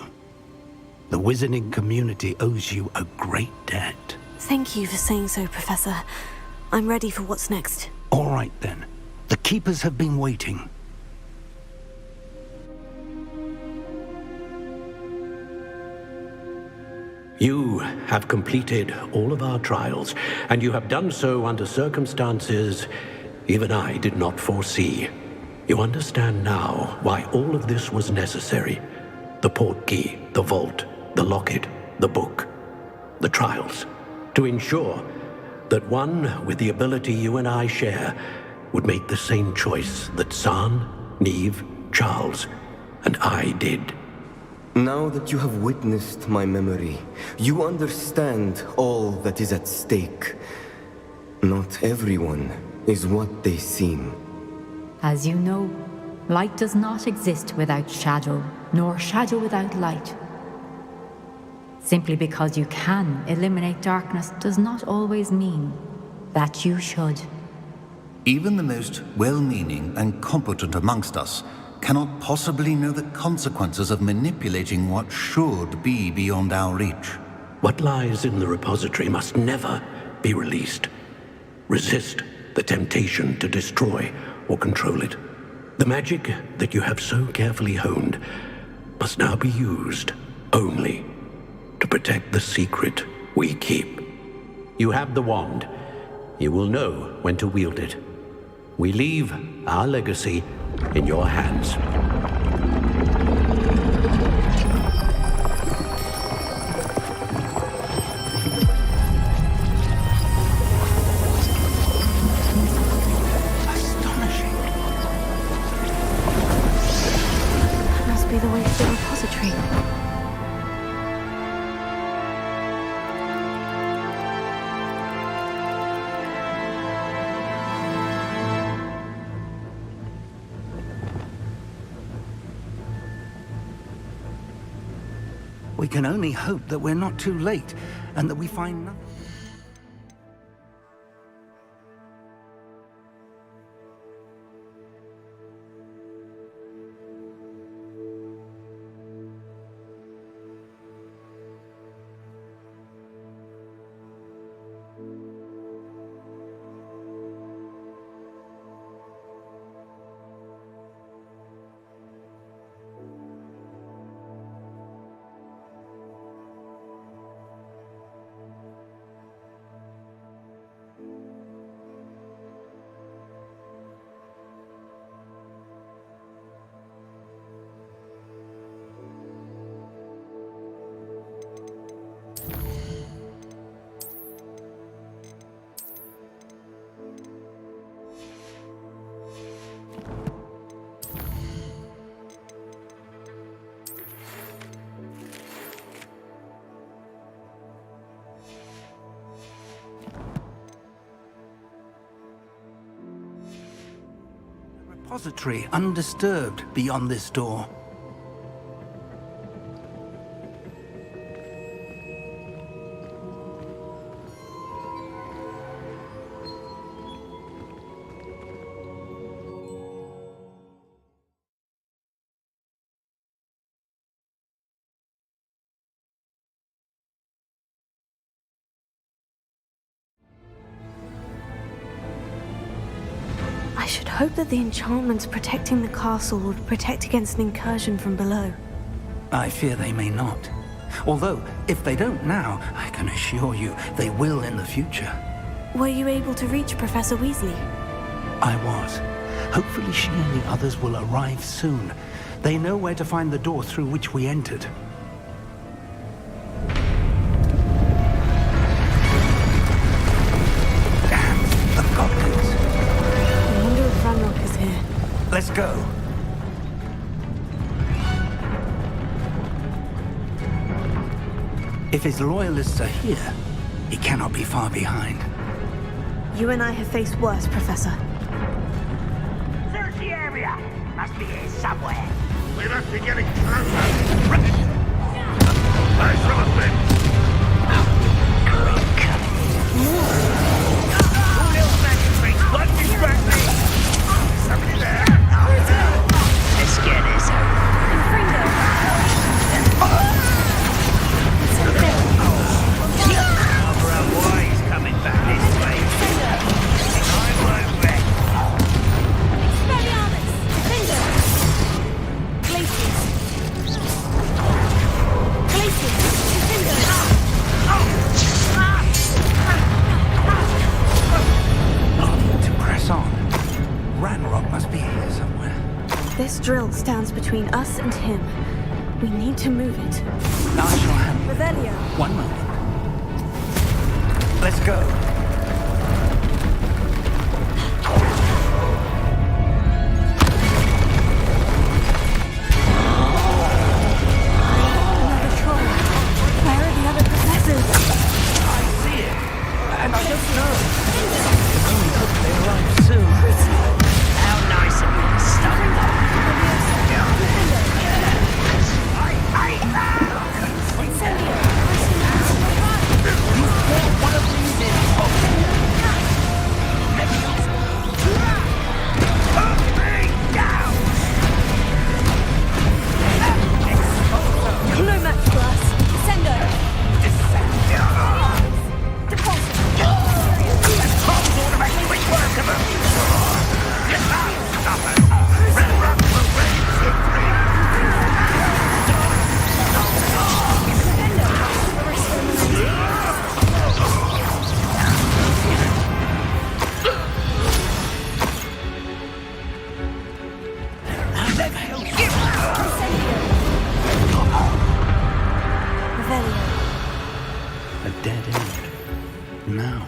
The wizarding community owes you a great debt. Thank you for saying so, Professor. I'm ready for what's next. All right, then. The Keepers have been waiting. You have completed all of our trials, and you have done so under circumstances even I did not foresee. You understand now why all of this was necessary. The portkey, the vault, the locket, the book, the trials. To ensure that one with the ability you and I share would make the same choice that San, Neve, Charles, and I did. Now that you have witnessed my memory, you understand all that is at stake. Not everyone is what they seem. As you know, light does not exist without shadow, nor shadow without light. Simply because you can eliminate darkness does not always mean that you should. Even the most well-meaning and competent amongst us cannot possibly know the consequences of manipulating what should be beyond our reach. What lies in the repository must never be released. Resist the temptation to destroy or control it. The magic that you have so carefully honed must now be used only to protect the secret we keep. You have the wand. You will know when to wield it. We leave our legacy in your hands. Astonishing. That must be the way to the repository. We can only hope that we're not too late, and that we find nothing. Repository undisturbed beyond this door. I should hope that the enchantments protecting the castle would protect against an incursion from below. I fear they may not. Although, if they don't now, I can assure you they will in the future. Were you able to reach Professor Weasley? I was. Hopefully she and the others will arrive soon. They know where to find the door through which we entered. Damn, the goblins. I wonder if Ranrock is here. Let's go. If his loyalists are here, he cannot be far behind. You and I have faced worse, Professor. Search the area! Must be here somewhere. We must be getting closer. Nice little thing. Somebody there! Let's get this Why he's coming back this way? I won't bet. Expelliarmus! Defender! Glacius! Glacius! Defender! To press on. Ranrock must be here somewhere. This drill stands between us and him. We need to move it. I shall handle it. Revelio. One moment. Let's go. Another troll. Where are the other professors? I see it. And I don't know. Hope they arrive soon. How nice of you to stop by. Glomax glass. Sendo. A dead end. Now.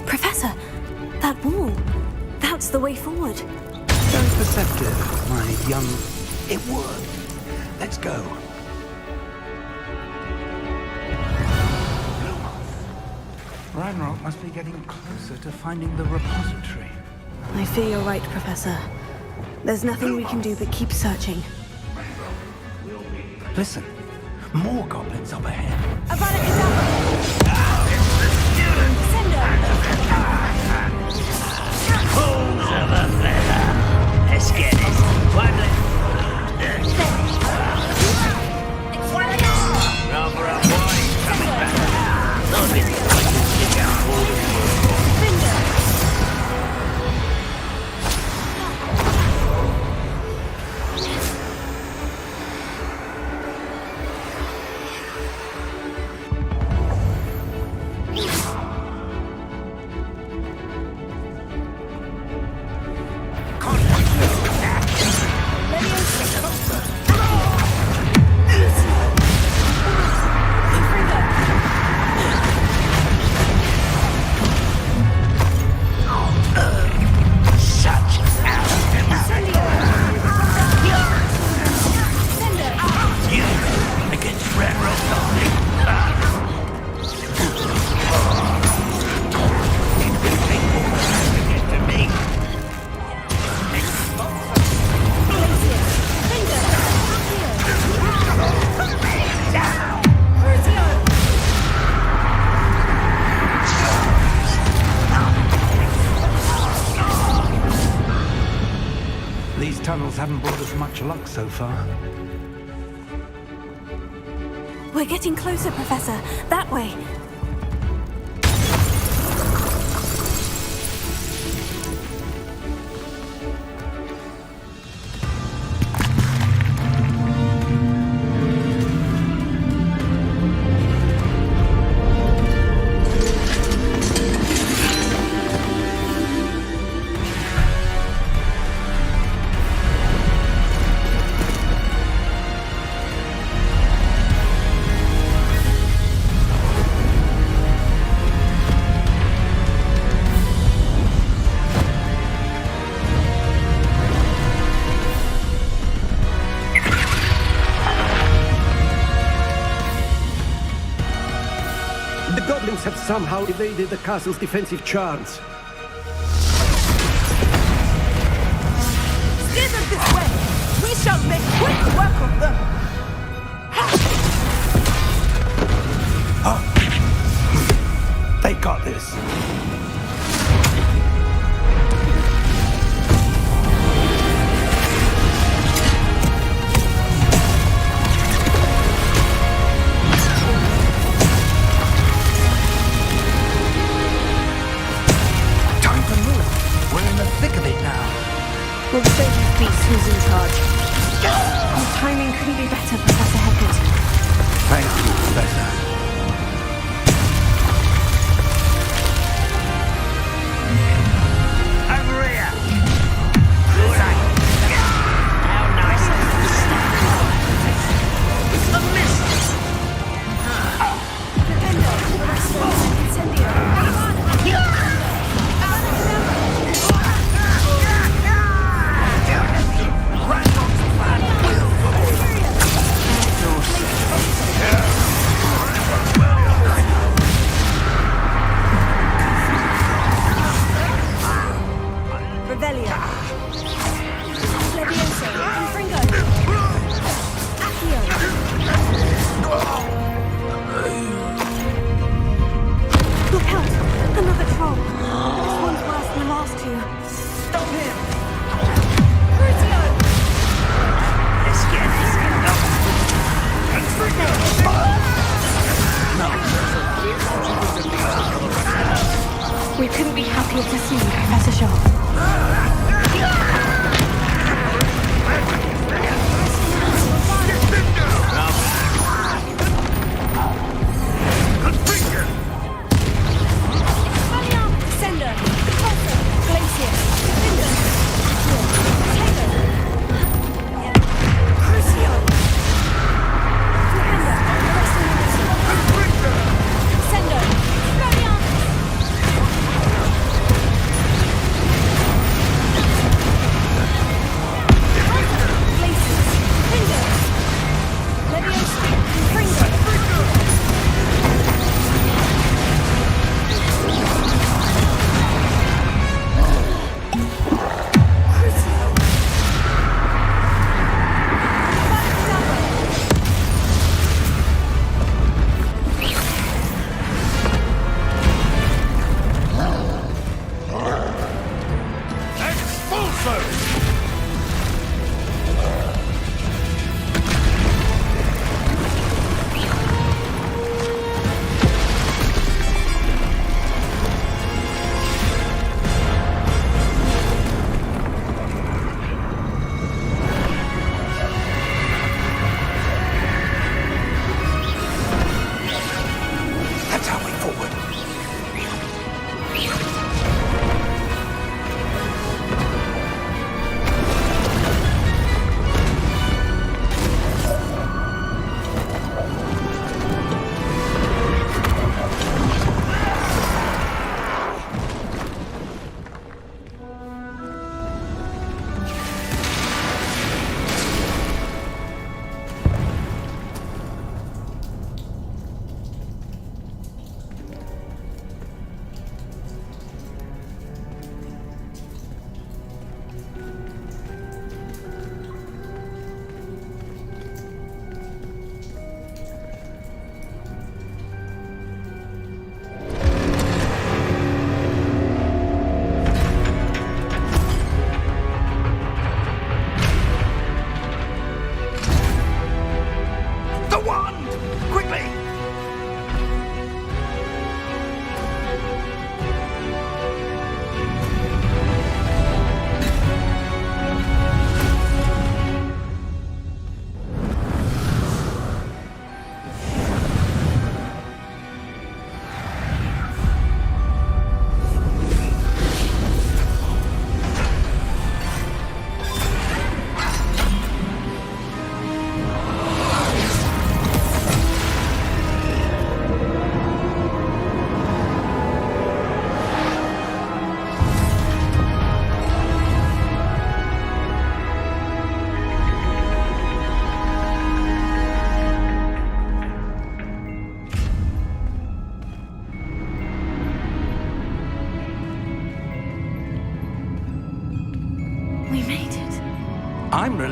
Professor, that wall. That's the way forward. Very perceptive, my young... It worked. Let's go. Ranrock must be getting closer to finding the repository. I fear you're right, Professor. There's nothing we can do but keep searching. Listen, more goblins up ahead. Fools of a feather. Let's get this. One left. Rather a boy coming back. Not this one. These tunnels haven't brought us much luck so far. We're getting closer, Professor. That way. elves have somehow evaded the castle's defensive charms. Steer them this way! We shall make quick work of them! They got this. Time to move. We're in the thick of it now. We'll show these beasts who's in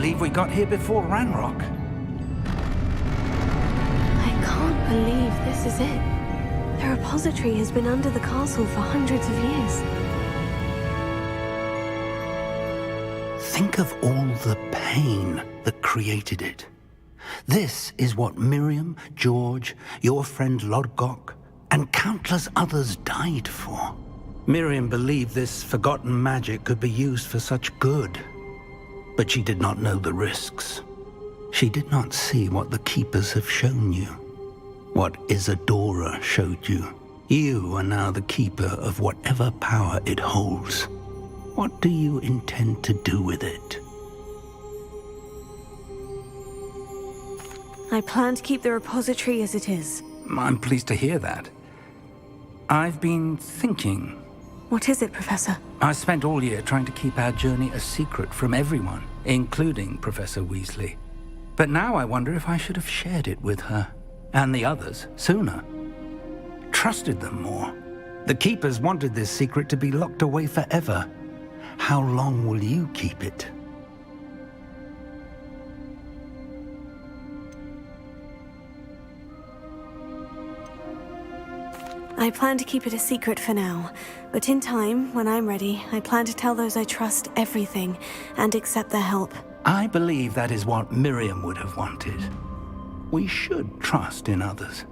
believe we got here before Ranrock. I can't believe this is it. The repository has been under the castle for hundreds of years. Think of all the pain that created it. This is what Miriam, George, your friend Lodgok, and countless others died for. Miriam believed this forgotten magic could be used for such good, but she did not know the risks. She did not see what the Keepers have shown you, what Isadora showed you. You are now the Keeper of whatever power it holds. What do you intend to do with it? I plan to keep the repository as it is. I'm pleased to hear that. I've been thinking. What is it, Professor? I spent all year trying to keep our journey a secret from everyone, including Professor Weasley. But now I wonder if I should have shared it with her, and the others, sooner. Trusted them more. The Keepers wanted this secret to be locked away forever. How long will you keep it? I plan to keep it a secret for now, but in time, when I'm ready, I plan to tell those I trust everything and accept their help. I believe that is what Miriam would have wanted. We should trust in others.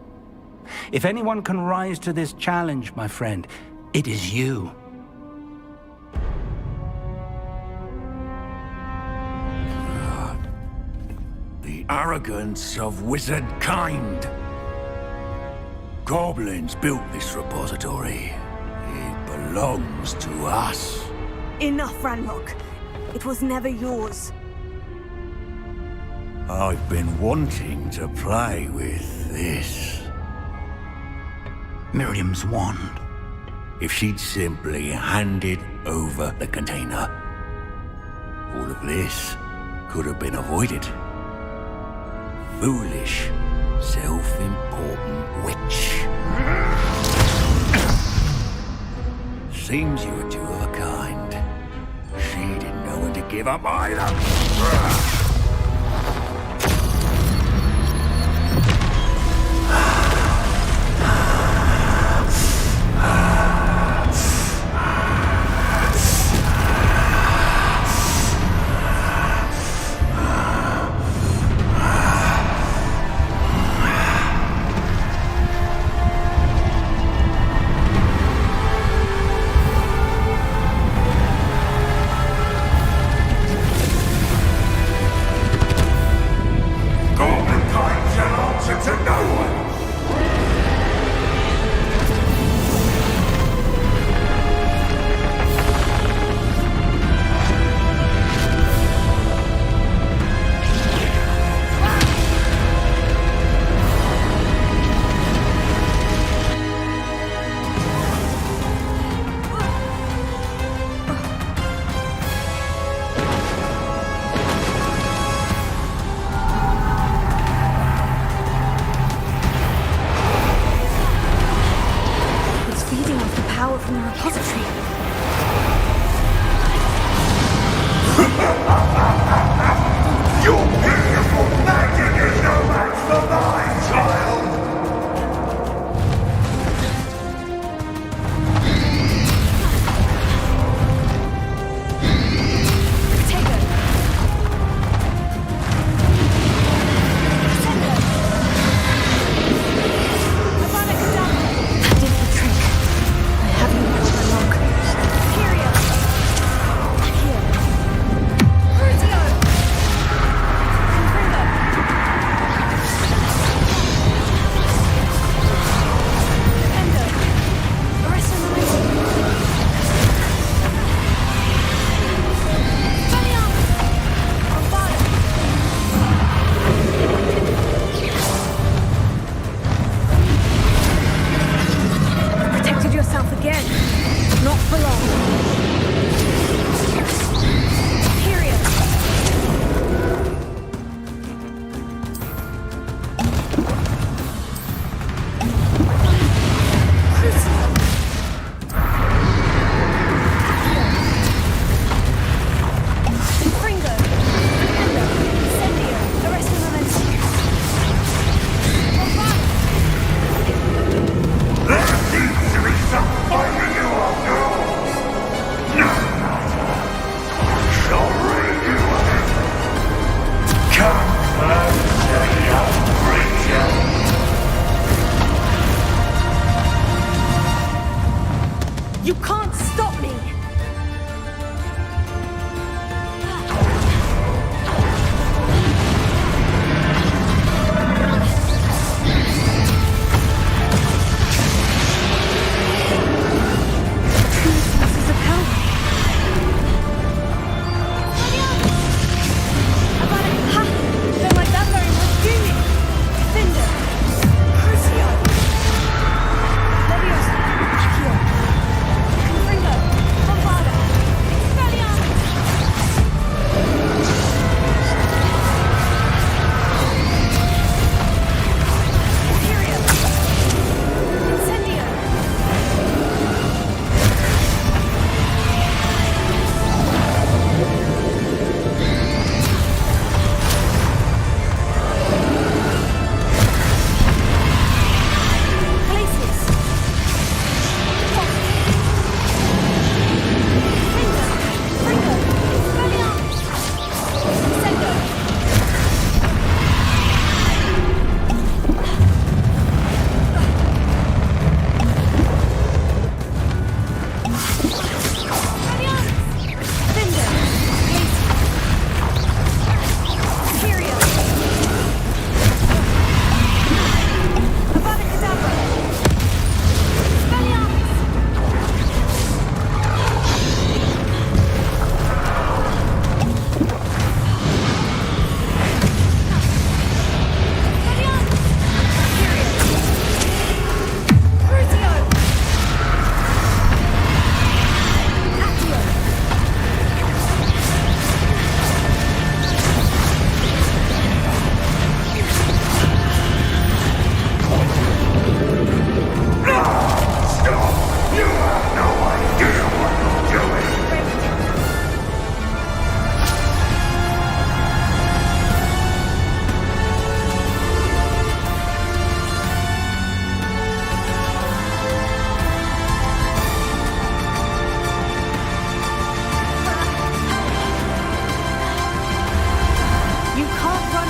If anyone can rise to this challenge, my friend, it is you. The arrogance of wizard kind. Goblins built this repository. It belongs to us. Enough, Ranrock. It was never yours. I've been wanting to play with this. Miriam's wand. If she'd simply handed over the container, all of this could have been avoided. Foolish, self-important witch. Seems you were two of a kind. She didn't know when to give up either.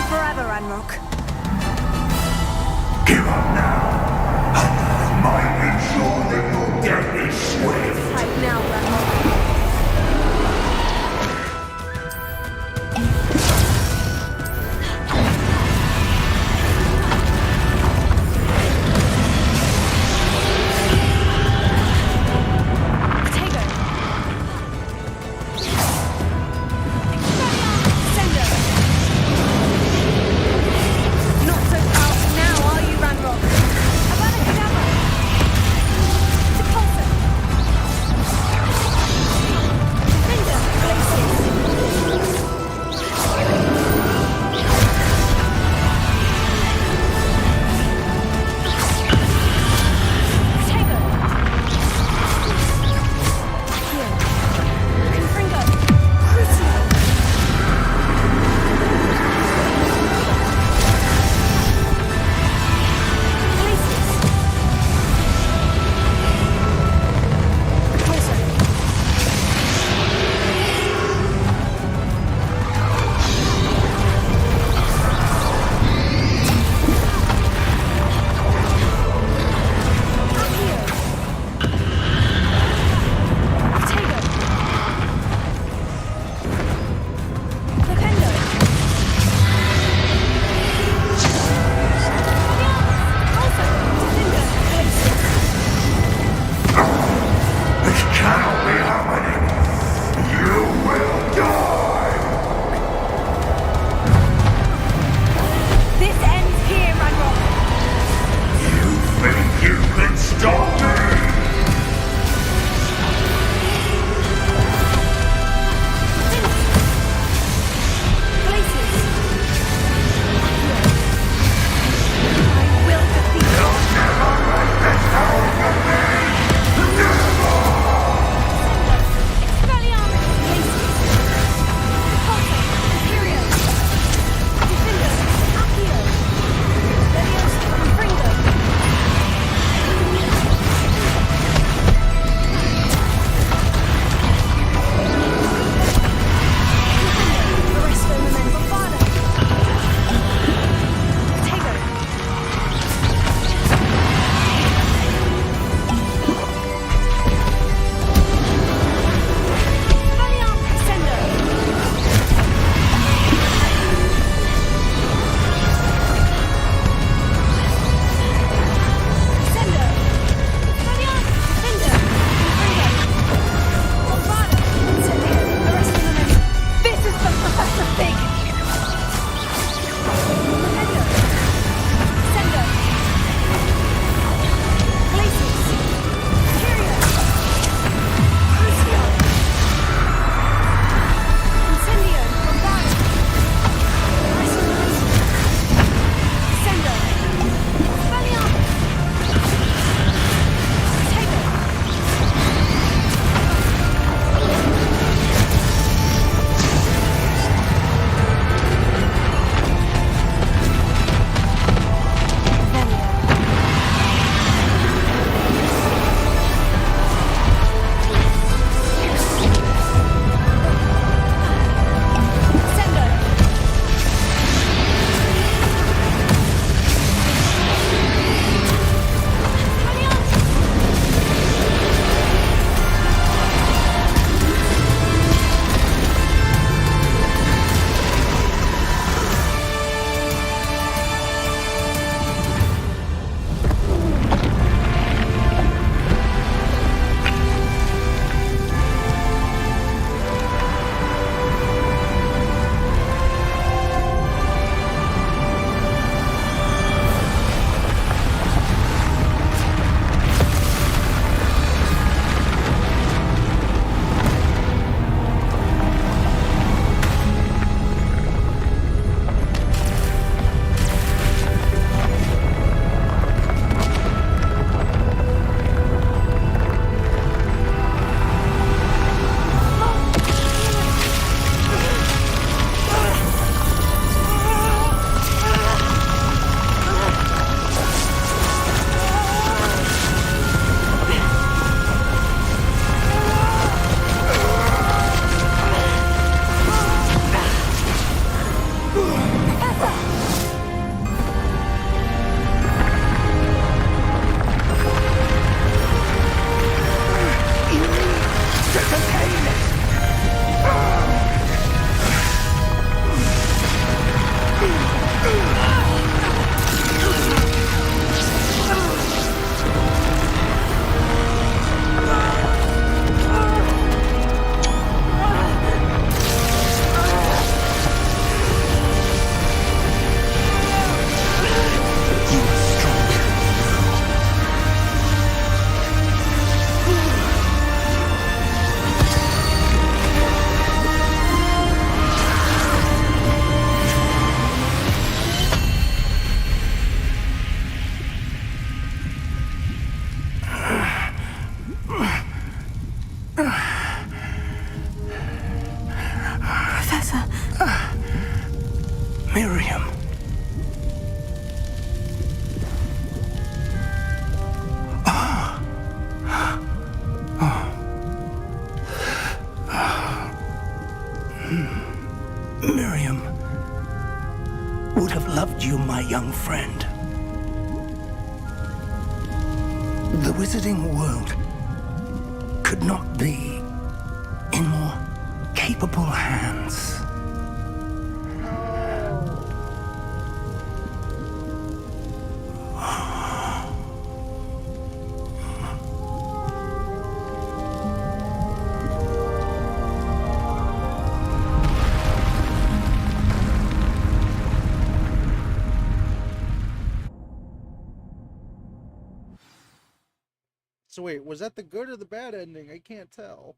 forever, Ranrock. Give up now. I might ensure that your death is swift. Right now, Ranrock. Essa! Miriam. Miriam would have loved you, my young friend. The wizarding world could not be in more capable hands. So wait, was that the good or the bad ending? I can't tell.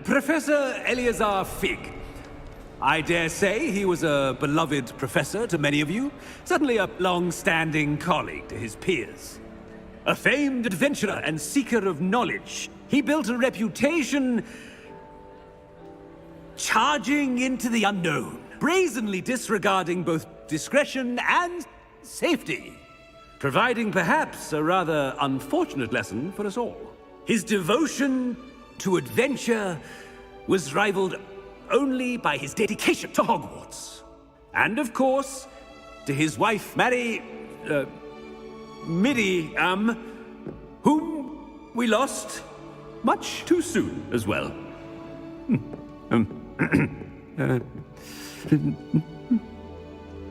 Professor Eleazar Fig. I dare say he was a beloved professor to many of you, certainly a long-standing colleague to his peers. A famed adventurer and seeker of knowledge, he built a reputation charging into the unknown, brazenly disregarding both discretion and safety, providing perhaps a rather unfortunate lesson for us all. His devotion to adventure was rivaled only by his dedication to Hogwarts. And of course, to his wife, Midi, whom we lost much too soon as well.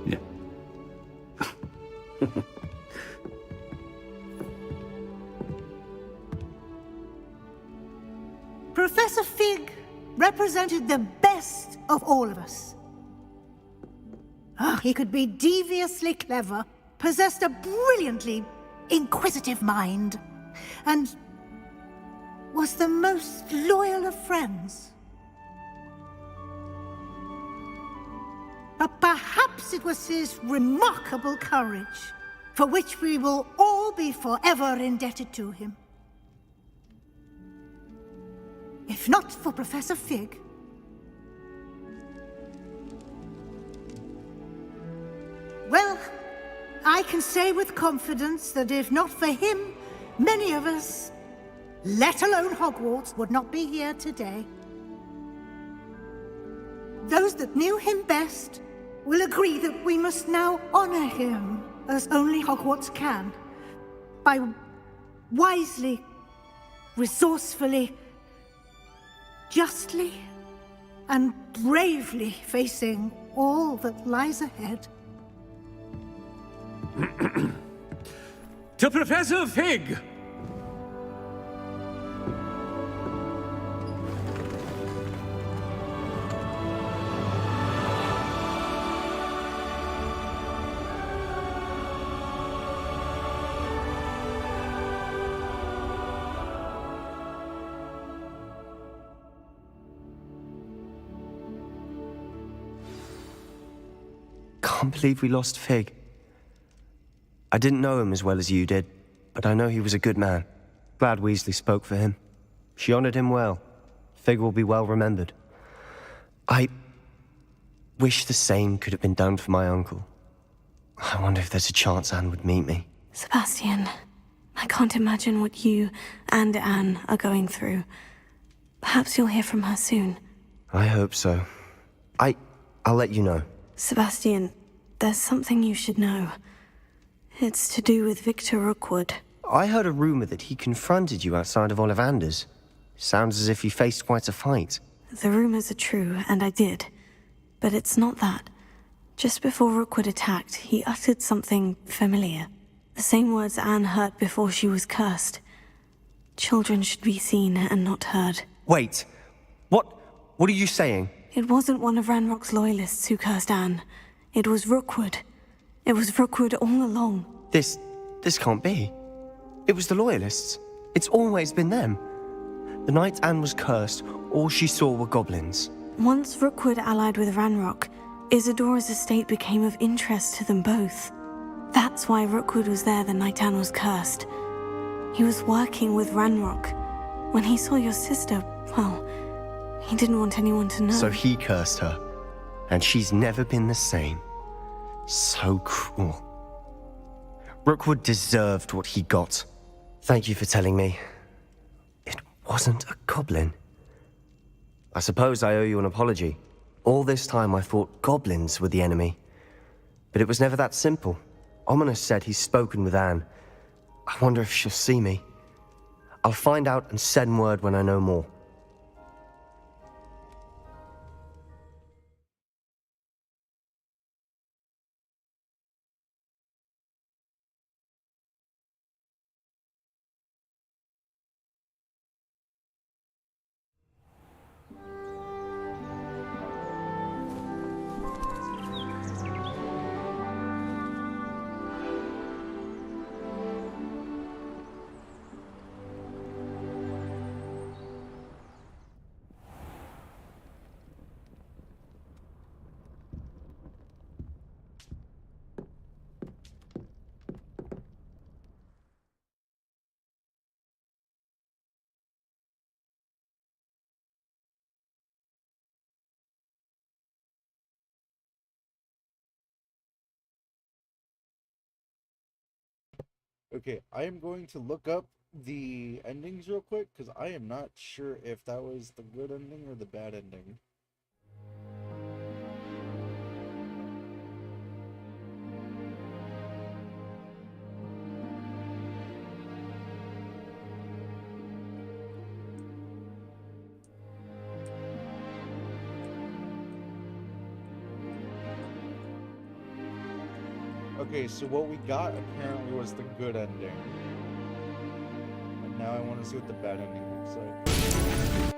Yeah. Professor Fig represented the best of all of us. He could be deviously clever, possessed a brilliantly inquisitive mind, and was the most loyal of friends. But perhaps it was his remarkable courage, for which we will all be forever indebted to him. If not for Professor Fig, well, I can say with confidence that if not for him, many of us, let alone Hogwarts, would not be here today. Those that knew him best will agree that we must now honor him as only Hogwarts can, by wisely, resourcefully, justly, and bravely facing all that lies ahead. To Professor Fig! Can't believe we lost Fig. I didn't know him as well as you did, but I know he was a good man. Glad Weasley spoke for him. She honored him well. Fig will be well remembered. I wish the same could have been done for my uncle. I wonder if there's a chance Anne would meet me. Sebastian, I can't imagine what you and Anne are going through. Perhaps you'll hear from her soon. I hope so. I'll let you know. Sebastian, there's something you should know. It's to do with Victor Rookwood. I heard a rumor that he confronted you outside of Ollivander's. Sounds as if you faced quite a fight. The rumors are true, and I did. But it's not that. Just before Rookwood attacked, he uttered something familiar. The same words Anne heard before she was cursed. Children should be seen and not heard. Wait. What are you saying? It wasn't one of Ranrock's loyalists who cursed Anne. It was Rookwood. It was Rookwood all along. This can't be. It was the Loyalists. It's always been them. The night Anne was cursed, All she saw were goblins. Once Rookwood allied with Ranrock, Isadora's estate became of interest to them both. That's why Rookwood was there the night Anne was cursed. He was working with Ranrock. When he saw your sister, well, he didn't want anyone to know. So he cursed her, and she's never been the same. So cruel. Rookwood deserved what he got. Thank you for telling me. It wasn't a goblin. I suppose I owe you an apology. All this time I thought goblins were the enemy. But it was never that simple. Ominous said he's spoken with Anne. I wonder if she'll see me. I'll find out and send word when I know more. Okay, I am going to look up the endings real quick because I am not sure if that was the good ending or the bad ending. Okay, so what we got apparently was the good ending. And now I want to see what the bad ending looks like.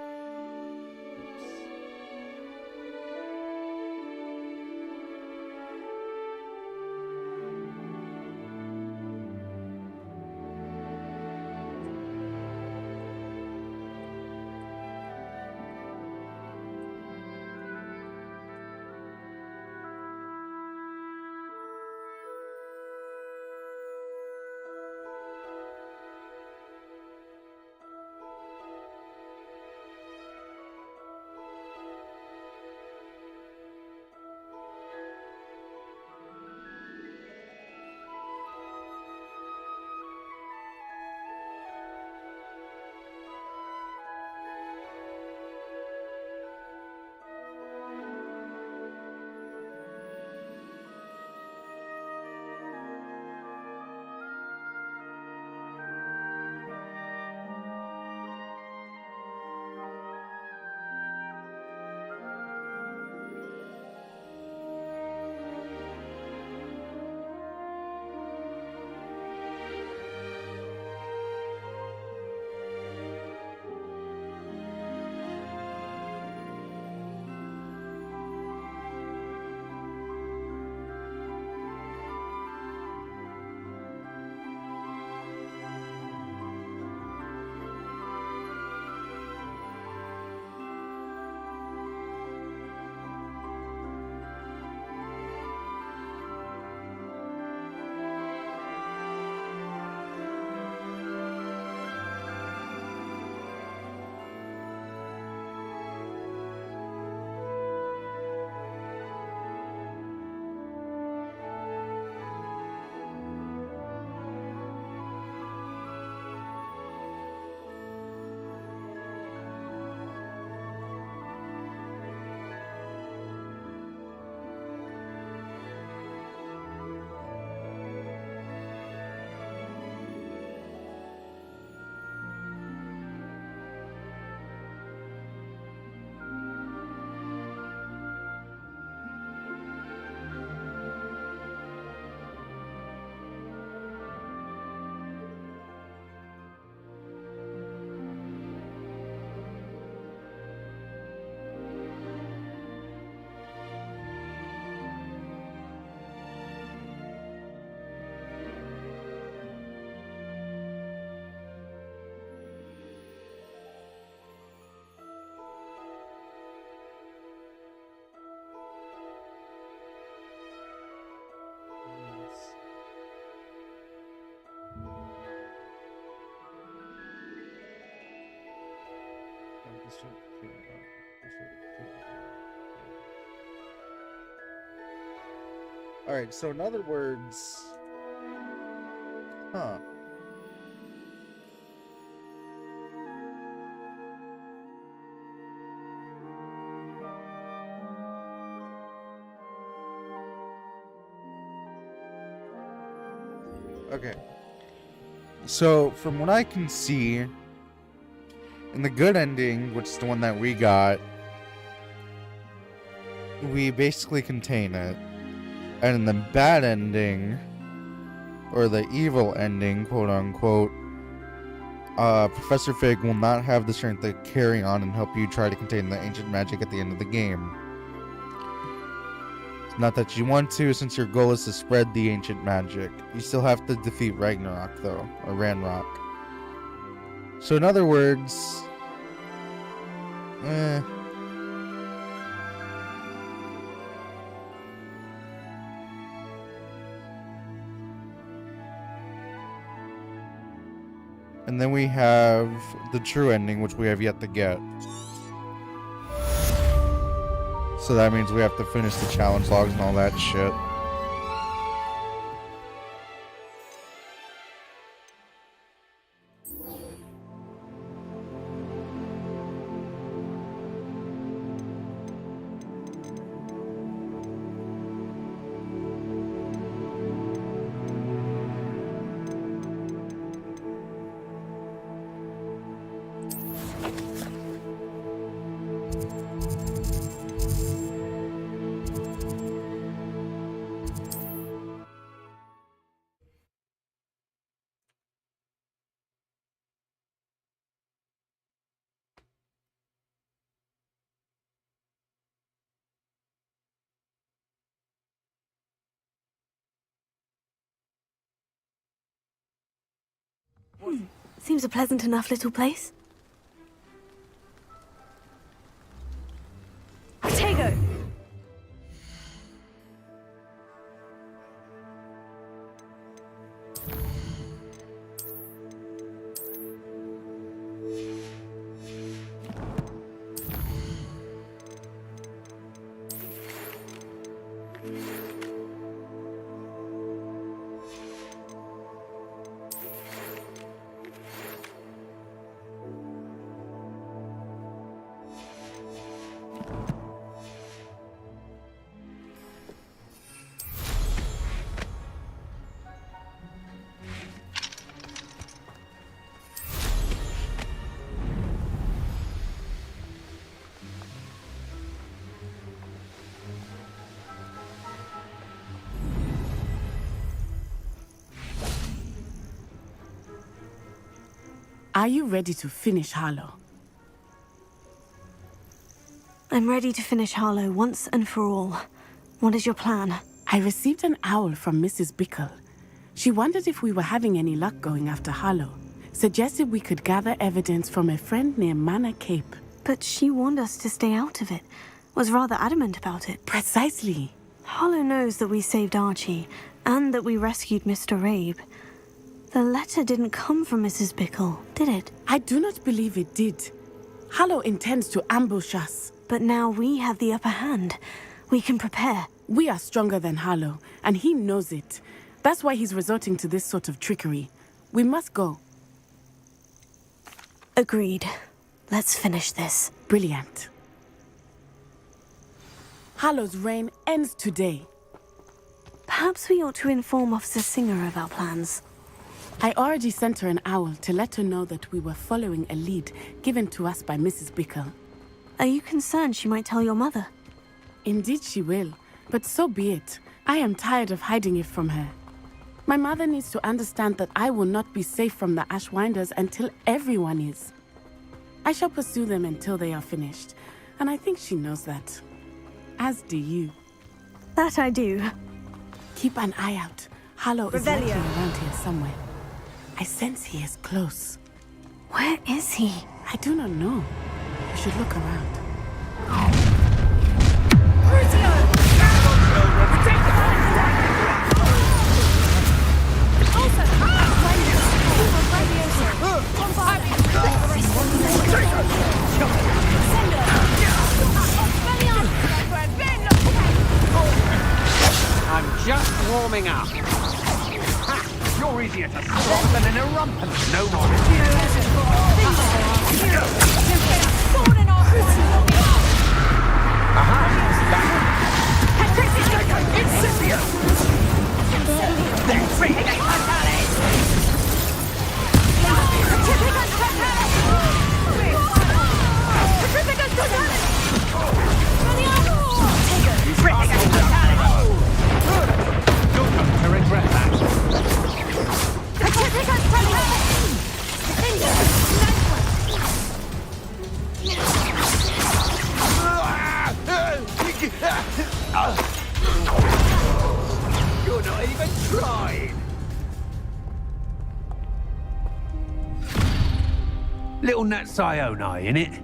Alright, so in other words... Huh. Okay. So, from what I can see, in the good ending, which is the one that we got, we basically contain it. And in the bad ending, or the evil ending, quote unquote, Professor Fig will not have the strength to carry on and help you try to contain the ancient magic at the end of the game. Not that you want to, since your goal is to spread the ancient magic. You still have to defeat Ragnarok, though, or Ranrock. So in other words... And then we have the true ending, which we have yet to get. So that means we have to finish the challenge logs and all that shit. Seems a pleasant enough little place. Potato! Are you ready to finish Harlow? I'm ready to finish Harlow once and for all. What is your plan? I received an owl from Mrs. Bickle. She wondered if we were having any luck going after Harlow. Suggested we could gather evidence from a friend near Manor Cape. But she warned us to stay out of it. Was rather adamant about it. Precisely. Harlow knows that we saved Archie, and that we rescued Mr. Rabe. The letter didn't come from Mrs. Bickle, did it? I do not believe it did. Harlow intends to ambush us. But now we have the upper hand. We can prepare. We are stronger than Harlow, and he knows it. That's why he's resorting to this sort of trickery. We must go. Agreed. Let's finish this. Brilliant. Harlow's reign ends today. Perhaps we ought to inform Officer Singer of our plans. I already sent her an owl to let her know that we were following a lead given to us by Mrs. Bickle. Are you concerned she might tell your mother? Indeed she will, but so be it. I am tired of hiding it from her. My mother needs to understand that I will not be safe from the Ashwinders until everyone is. I shall pursue them until they are finished, and I think she knows that. As do you. That I do. Keep an eye out. Harlow is lurking around here somewhere. I sense he is close. Where is he? I do not know. You should look around. Crucio! Just warming up. Ha! You're easier to slaughter than an irrumpant. No more. You're not even trying. Little Nat Sioni, innit?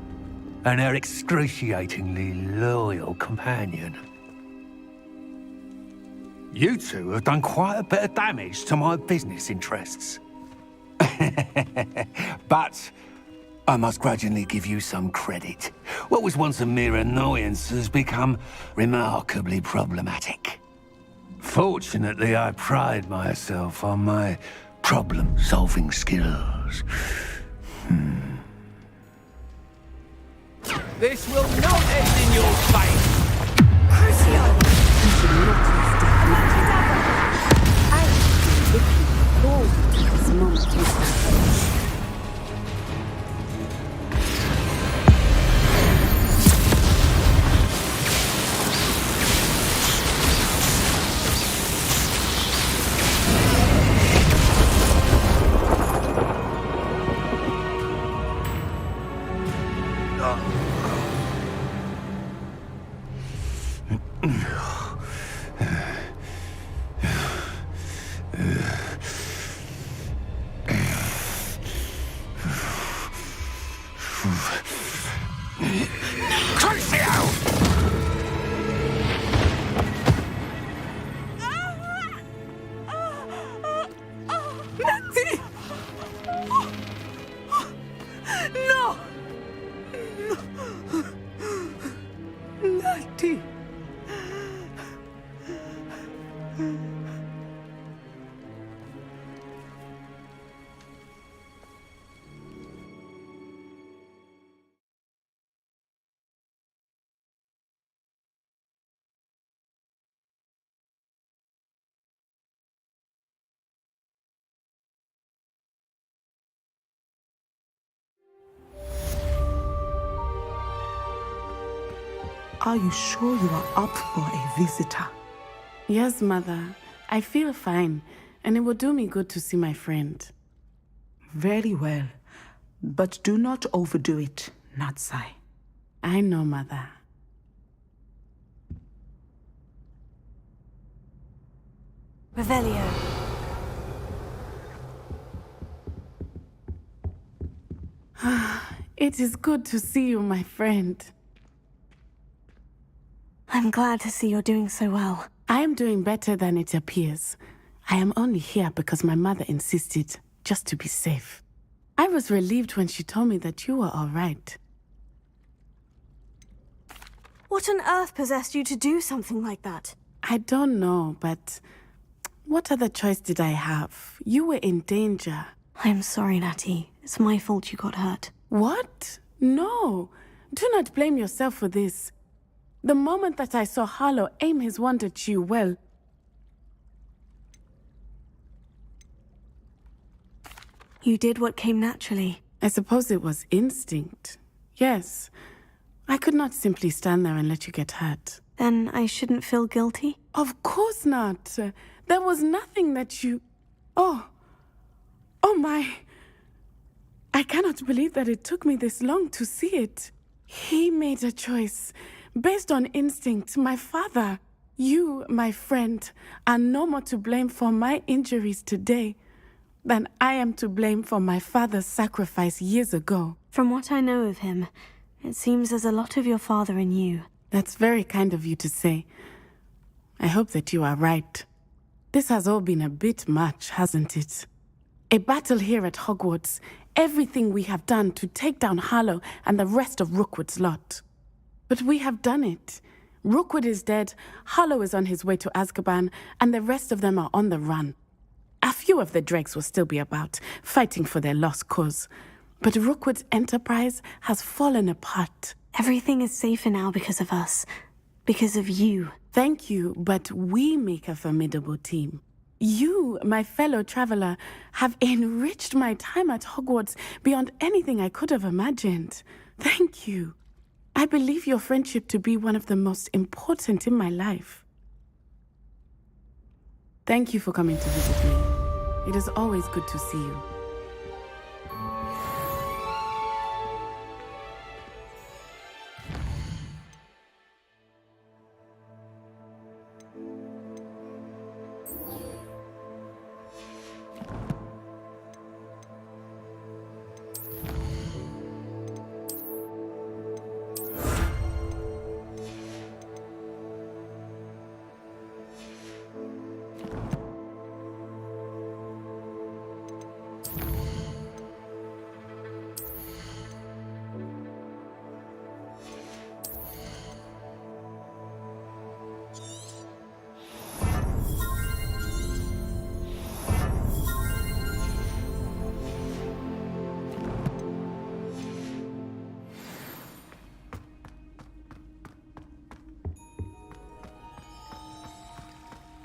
And her excruciatingly loyal companion. You two have done quite a bit of damage to my business interests. But I must grudgingly give you some credit. What was once a mere annoyance has become remarkably problematic. Fortunately, I pride myself on my problem-solving skills. This will not end in your fate. Crucio! You should not use I am looking forward to this moment with you. Are you sure you are up for a visitor? Yes, Mother. I feel fine, and it will do me good to see my friend. Very well. But do not overdo it, Natsai. I know, Mother. Revelio. It is good to see you, my friend. I'm glad to see you're doing so well. I am doing better than it appears. I am only here because my mother insisted, just to be safe. I was relieved when she told me that you were all right. What on earth possessed you to do something like that? I don't know, but what other choice did I have? You were in danger. I'm sorry, Natty. It's my fault you got hurt. What? No. Do not blame yourself for this. The moment that I saw Harlow aim his wand at you, well... You did what came naturally. I suppose it was instinct. Yes. I could not simply stand there and let you get hurt. Then I shouldn't feel guilty? Of course not. There was nothing that you... Oh my... I cannot believe that it took me this long to see it. He made a choice. Based on instinct, my father, you, my friend, are no more to blame for my injuries today than I am to blame for my father's sacrifice years ago. From what I know of him, it seems there's a lot of your father in you. That's very kind of you to say. I hope that you are right. This has all been a bit much, hasn't it? A battle here at Hogwarts, everything we have done to take down Harlow and the rest of Rookwood's lot. But we have done it. Rookwood is dead, Harlow is on his way to Azkaban, and the rest of them are on the run. A few of the dregs will still be about, fighting for their lost cause. But Rookwood's enterprise has fallen apart. Everything is safer now because of us. Because of you. Thank you, but we make a formidable team. You, my fellow traveler, have enriched my time at Hogwarts beyond anything I could have imagined. Thank you. I believe your friendship to be one of the most important in my life. Thank you for coming to visit me. It is always good to see you.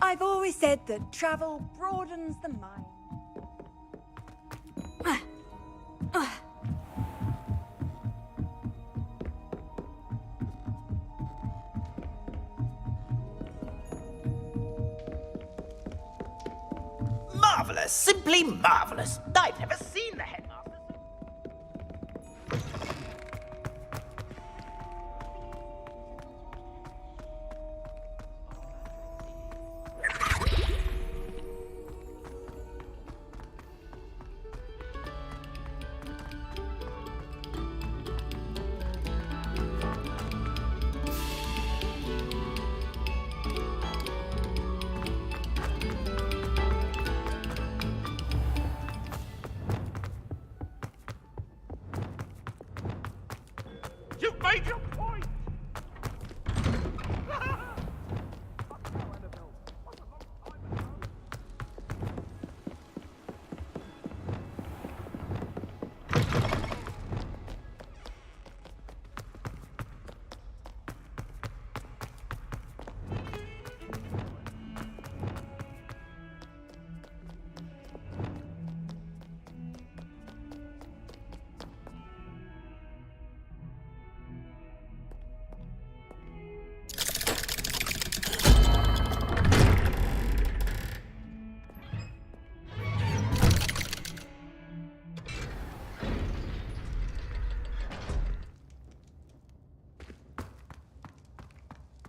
I've always said that travel broadens the mind. Marvelous! Simply marvelous! I've never seen the headmaster. You've made your point!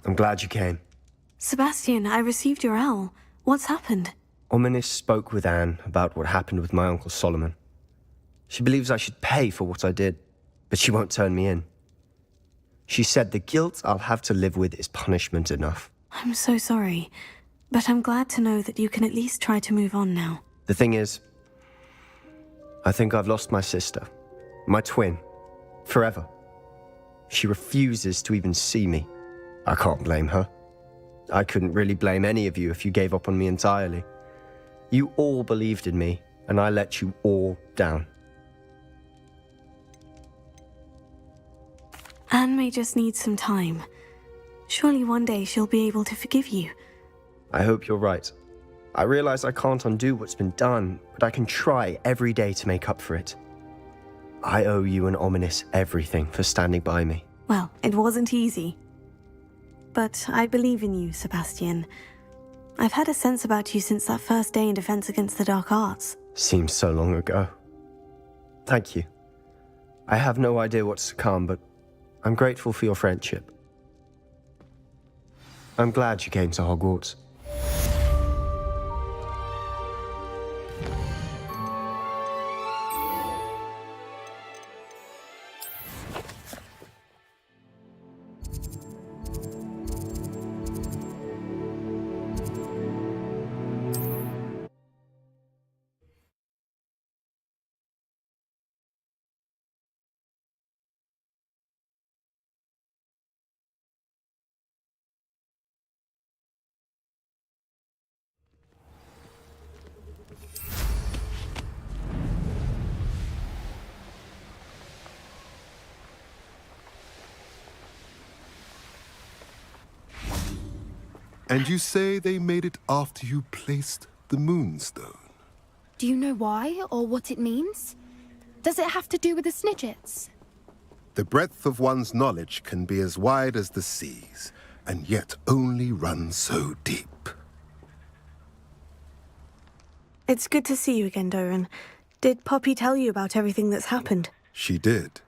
I'm glad you came. Sebastian, I received your owl. What's happened? Ominis spoke with Anne about what happened with my Uncle Solomon. She believes I should pay for what I did, but she won't turn me in. She said the guilt I'll have to live with is punishment enough. I'm so sorry, but I'm glad to know that you can at least try to move on now. The thing is, I think I've lost my sister, my twin, forever. She refuses to even see me. I can't blame her. I couldn't really blame any of you if you gave up on me entirely. You all believed in me, and I let you all down. Anne may just need some time. Surely one day she'll be able to forgive you. I hope you're right. I realize I can't undo what's been done, but I can try every day to make up for it. I owe you and Ominis everything for standing by me. Well, it wasn't easy. But I believe in you, Sebastian. I've had a sense about you since that first day in Defense Against the Dark Arts. Seems so long ago. Thank you. I have no idea what's to come, but I'm grateful for your friendship. I'm glad you came to Hogwarts. And you say they made it after you placed the moonstone? Do you know why or what it means? Does it have to do with the Snidgets? The breadth of one's knowledge can be as wide as the seas, and yet only run so deep. It's good to see you again, Doran. Did Poppy tell you about everything that's happened? She did,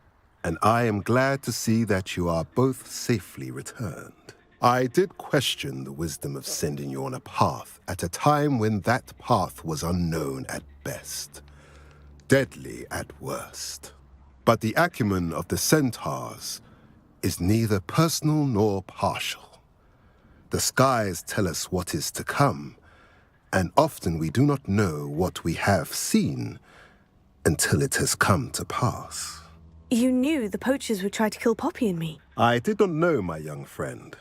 and I am glad to see that you are both safely returned. I did question the wisdom of sending you on a path at a time when that path was unknown at best, deadly at worst. But the acumen of the centaurs is neither personal nor partial. The skies tell us what is to come, and often we do not know what we have seen until it has come to pass. You knew the poachers would try to kill Poppy and me. I did not know, my young friend,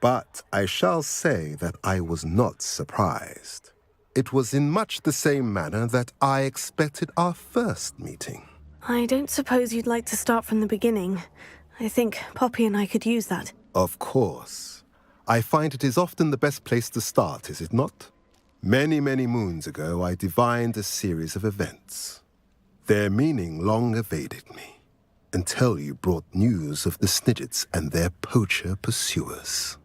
but I shall say that I was not surprised. It was in much the same manner that I expected our first meeting. I don't suppose you'd like to start from the beginning. I think Poppy and I could use that. Of course. I find it is often the best place to start, is it not? Many, many moons ago, I divined a series of events. Their meaning long evaded me, until you brought news of the Snidgets and their poacher pursuers.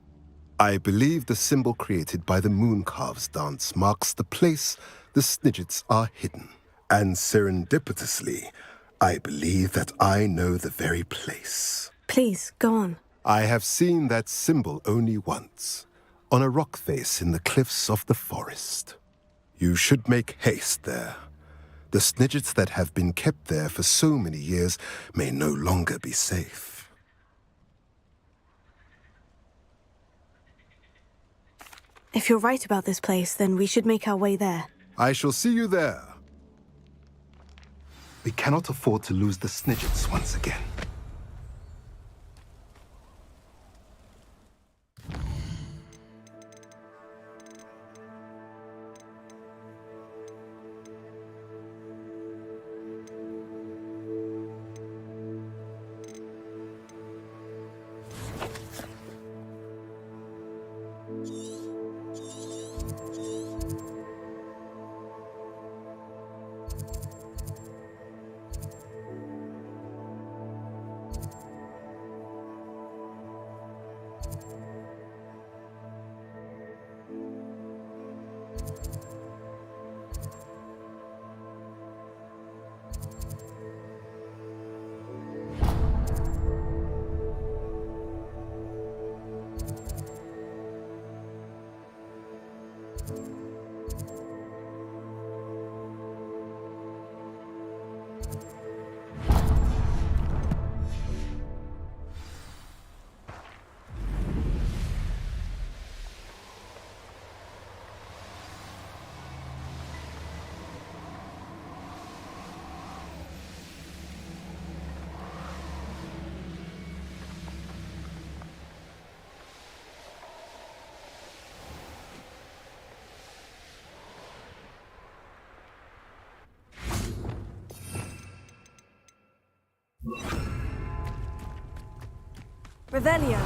I believe the symbol created by the Mooncalves dance marks the place the Snidgets are hidden. And serendipitously, I believe that I know the very place. Please, go on. I have seen that symbol only once, on a rock face in the cliffs of the forest. You should make haste there. The Snidgets that have been kept there for so many years may no longer be safe. If you're right about this place, then we should make our way there. I shall see you there. We cannot afford to lose the Snidgets once again. Revelio.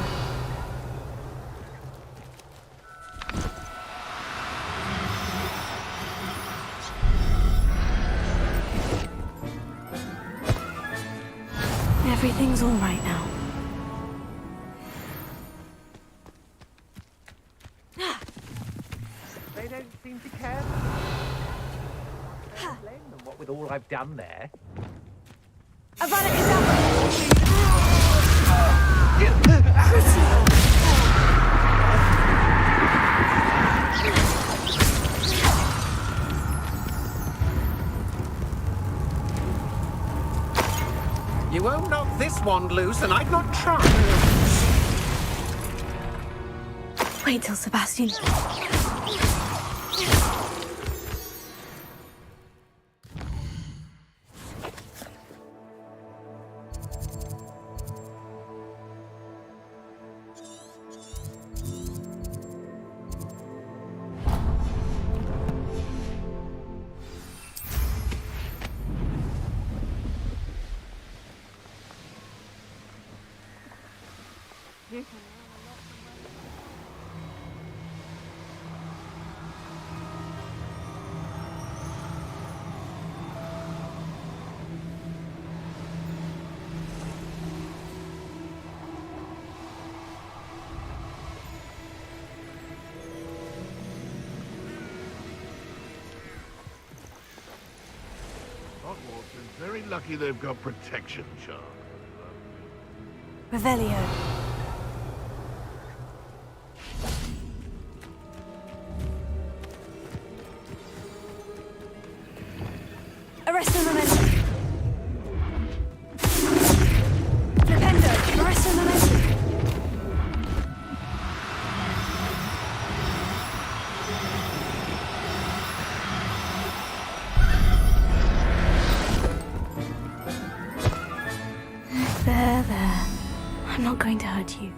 Everything's all right now. They don't seem to care. I don't blame them, what with all I've done there. You won't knock this wand loose, and I'd not try. Wait till Sebastian. lucky they've got protection charms. Revelio. Arresto momentum. Flipendo. Arresto momentum. There. I'm not going to hurt you.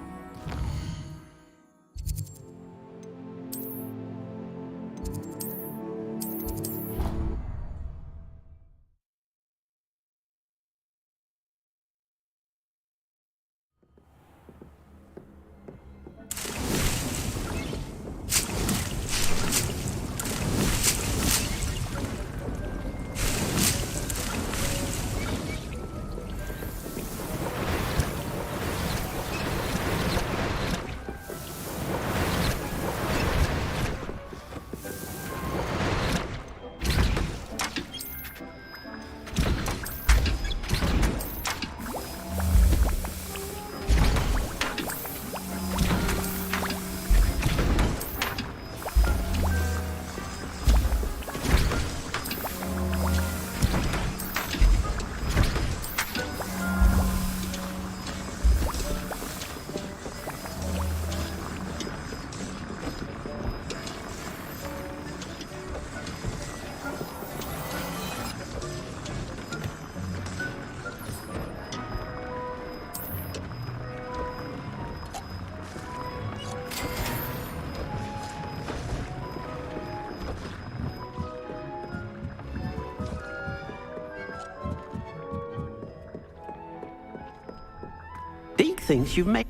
Deke thinks you've made...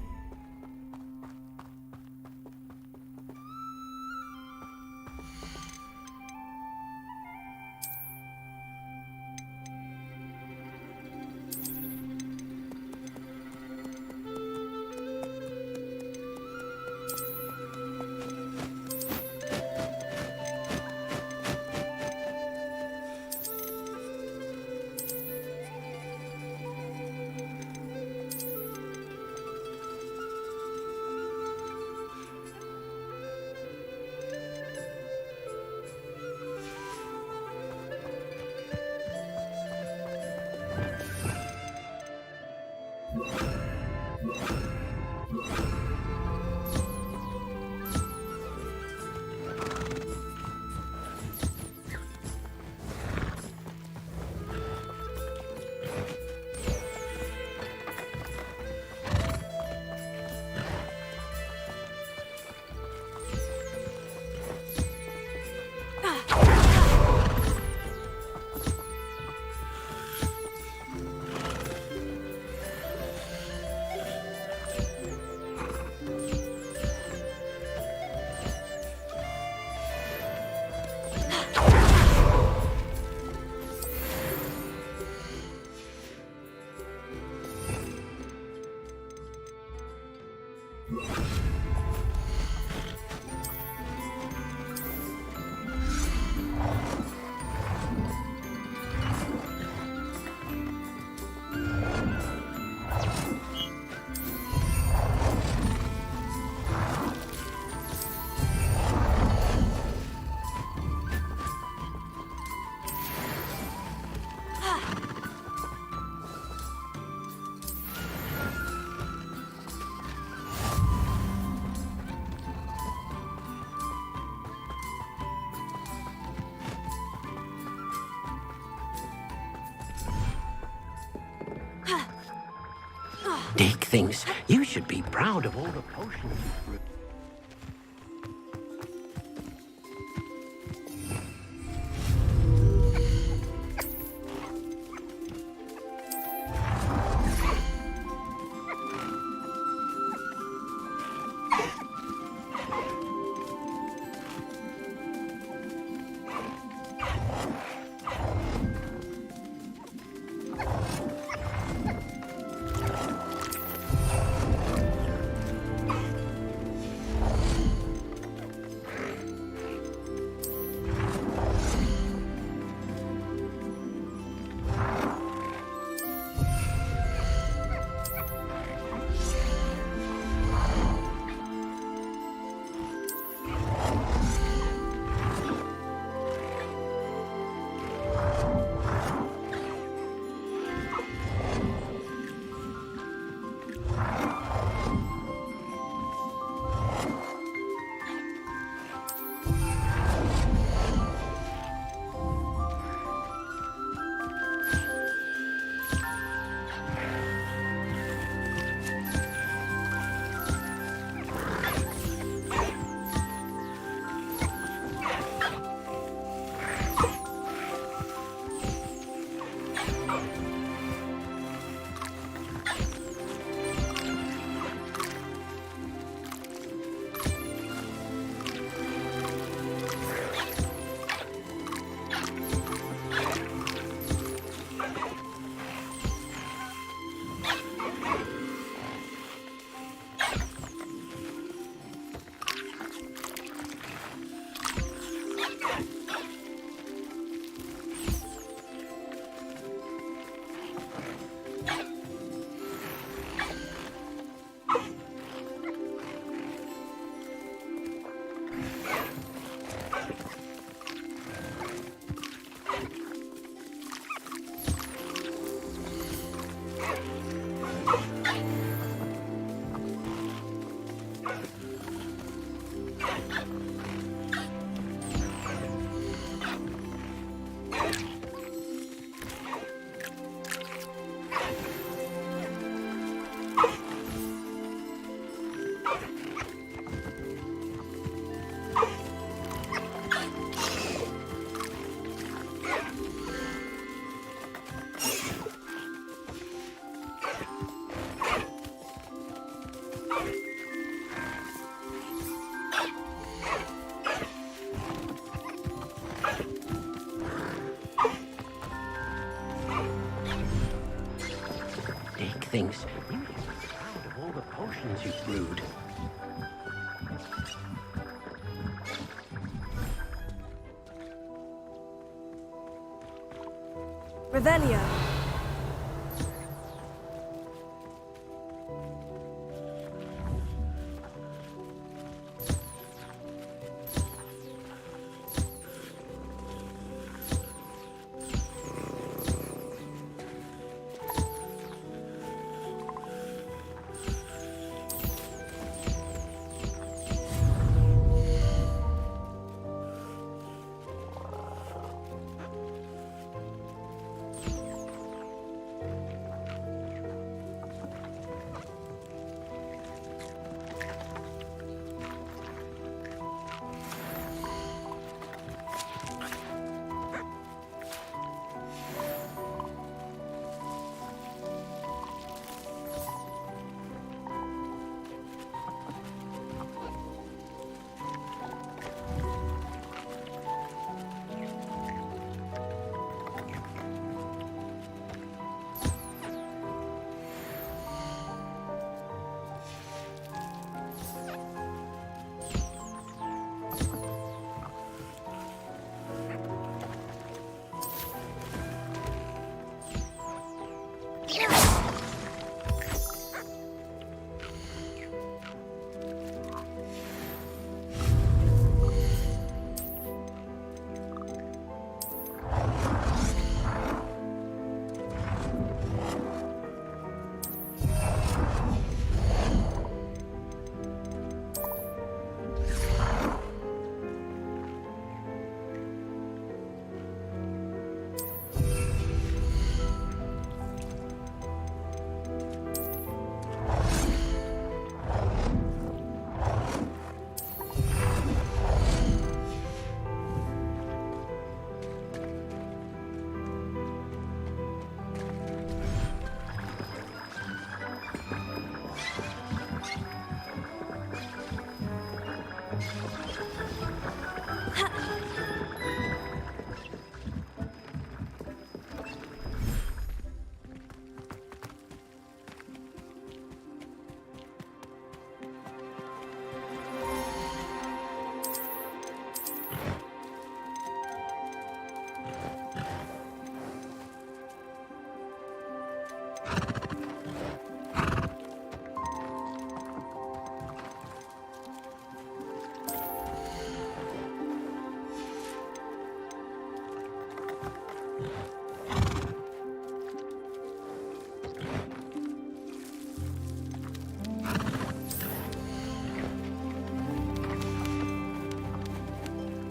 Deke thinks you should be proud of all the potions. Dick thinks you must be proud of all the potions you've brewed. Revelio.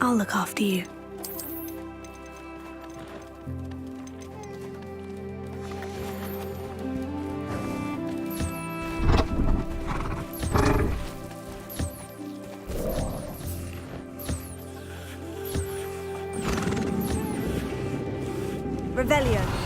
I'll look after you. Revelio.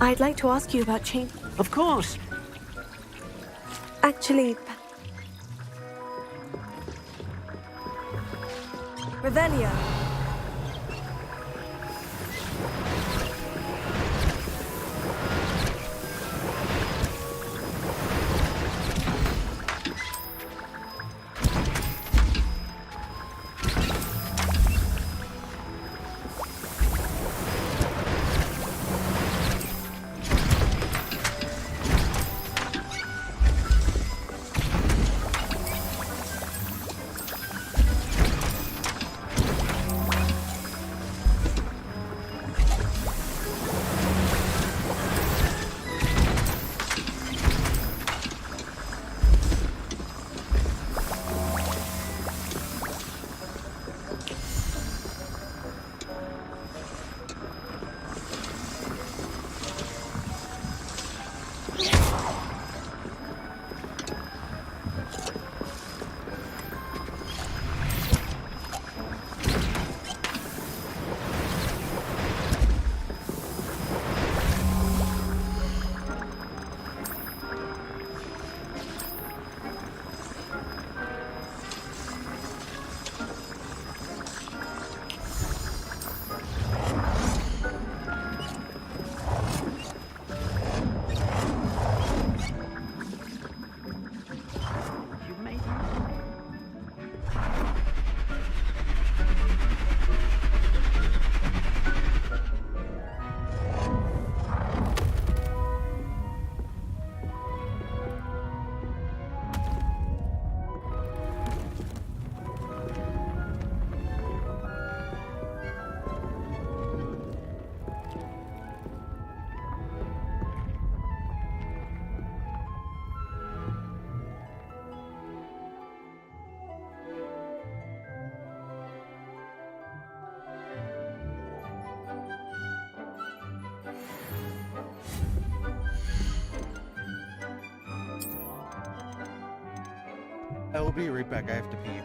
I'd like to ask you about change. Of course. Actually, Revelio. I will be right back. I have to pee.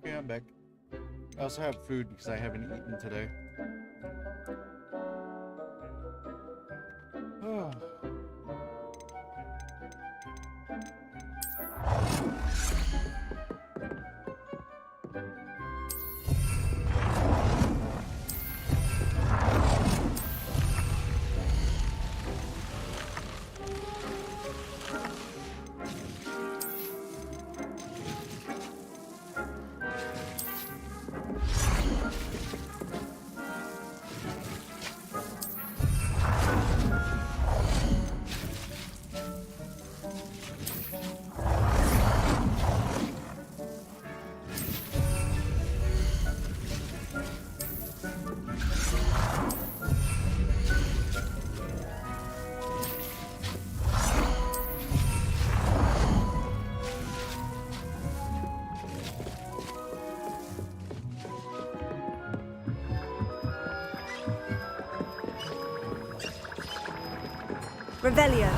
Okay, I'm back. I also have food because I haven't eaten today. Oh. Revelio.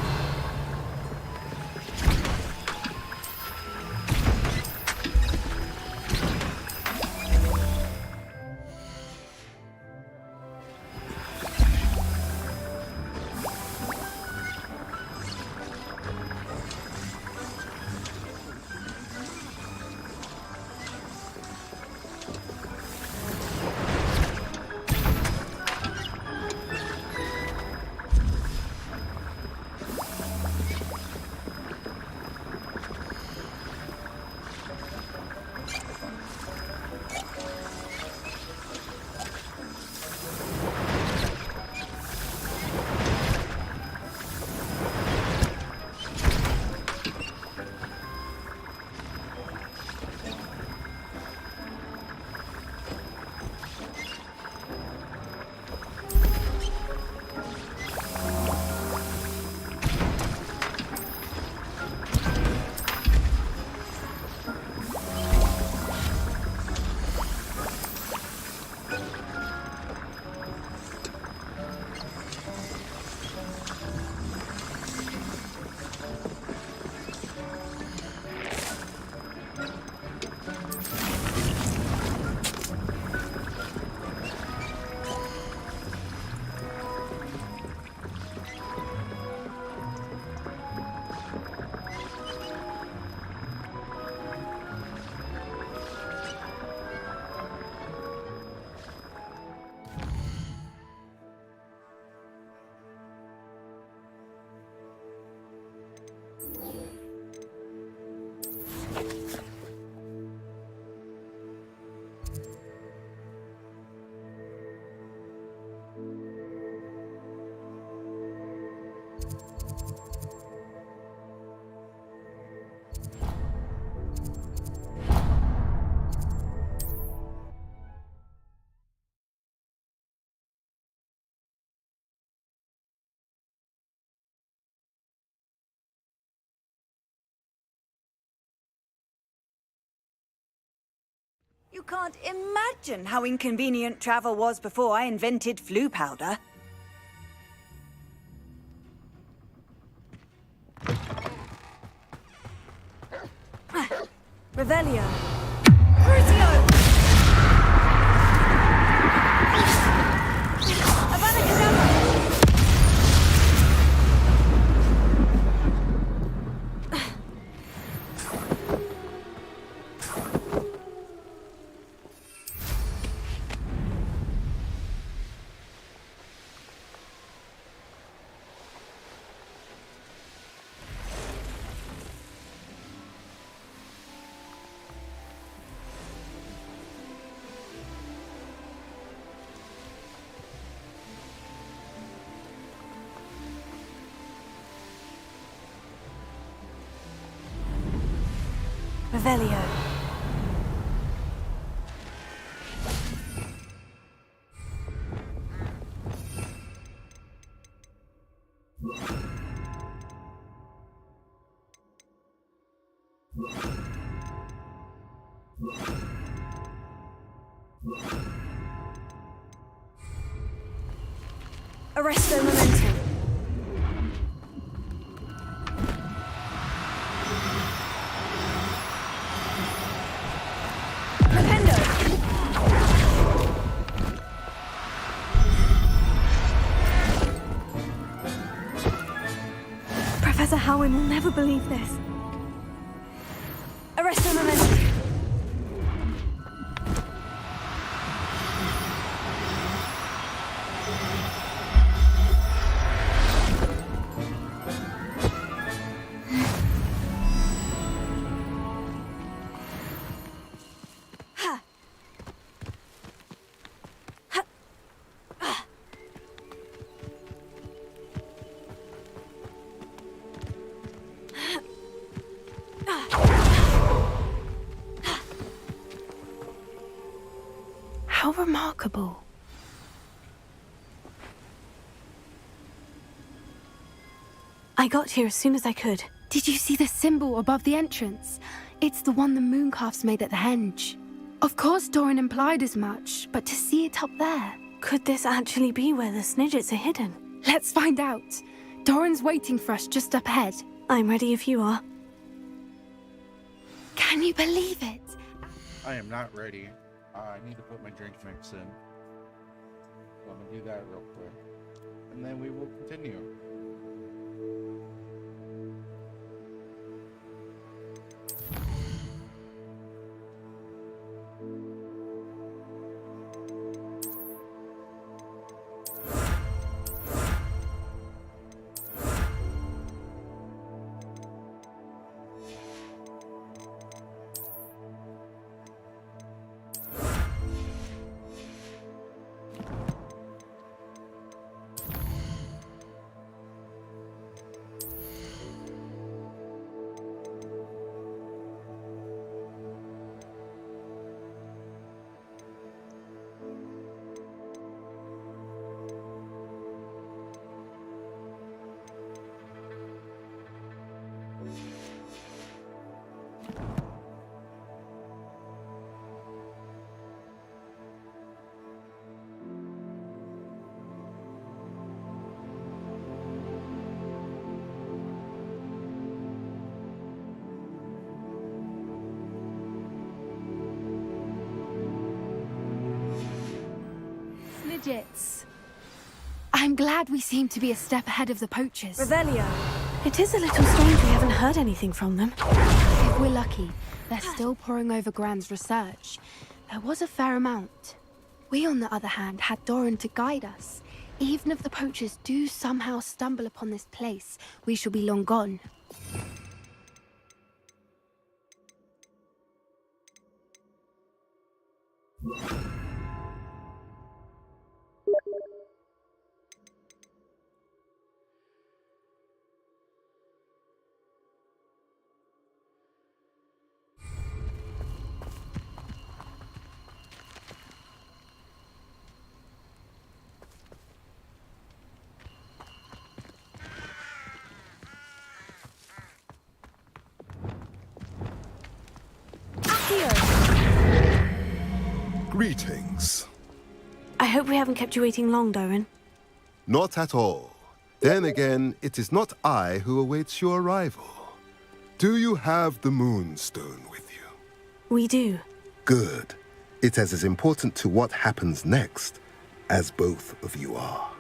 You can't imagine how inconvenient travel was before I invented flu powder. Revelio. Crucio! Avada Kedavra! Revelio. Arresto momentum. Professor Howin will never believe this. Arresto momentum. How remarkable. I got here as soon as I could. Did you see the symbol above the entrance? It's the one the mooncalfs made at the henge. Of course Doran implied as much, but to see it up there... Could this actually be where the Snidgets are hidden? Let's find out. Doran's waiting for us just up ahead. I'm ready if you are. Can you believe it? I am not ready. I need to put my drink mix in. So I'm gonna do that real quick. And then we will continue. Legits. I'm glad we seem to be a step ahead of the poachers. Revelio. It is a little strange we haven't heard anything from them. If we're lucky, they're still poring over Gran's research. There was a fair amount. We, on the other hand, had Doran to guide us. Even if the poachers do somehow stumble upon this place, we shall be long gone. Greetings. I hope we haven't kept you waiting long, Doran. Not at all. Then again, it is not I who awaits your arrival. Do you have the Moonstone with you? We do. Good. It is as important to what happens next as both of you are.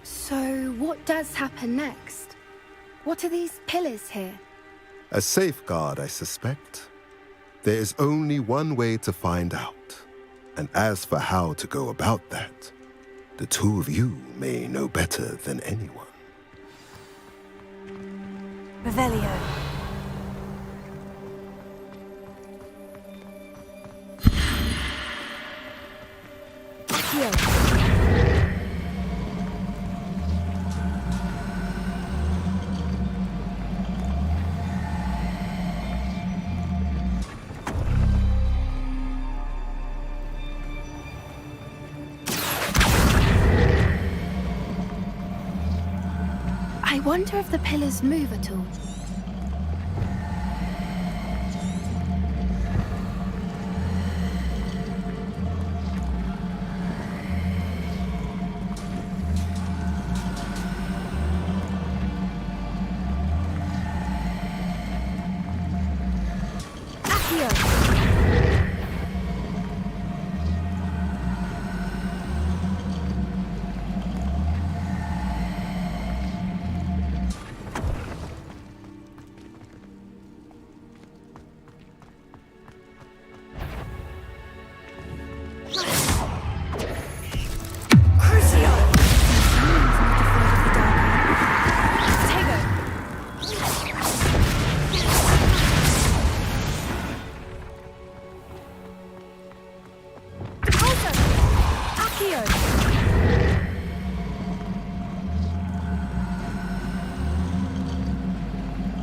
So, what does happen next? What are these pillars here? A safeguard, I suspect. There is only one way to find out. And as for how to go about that, the two of you may know better than anyone. Revelio. Accio. I wonder if the pillars move at all.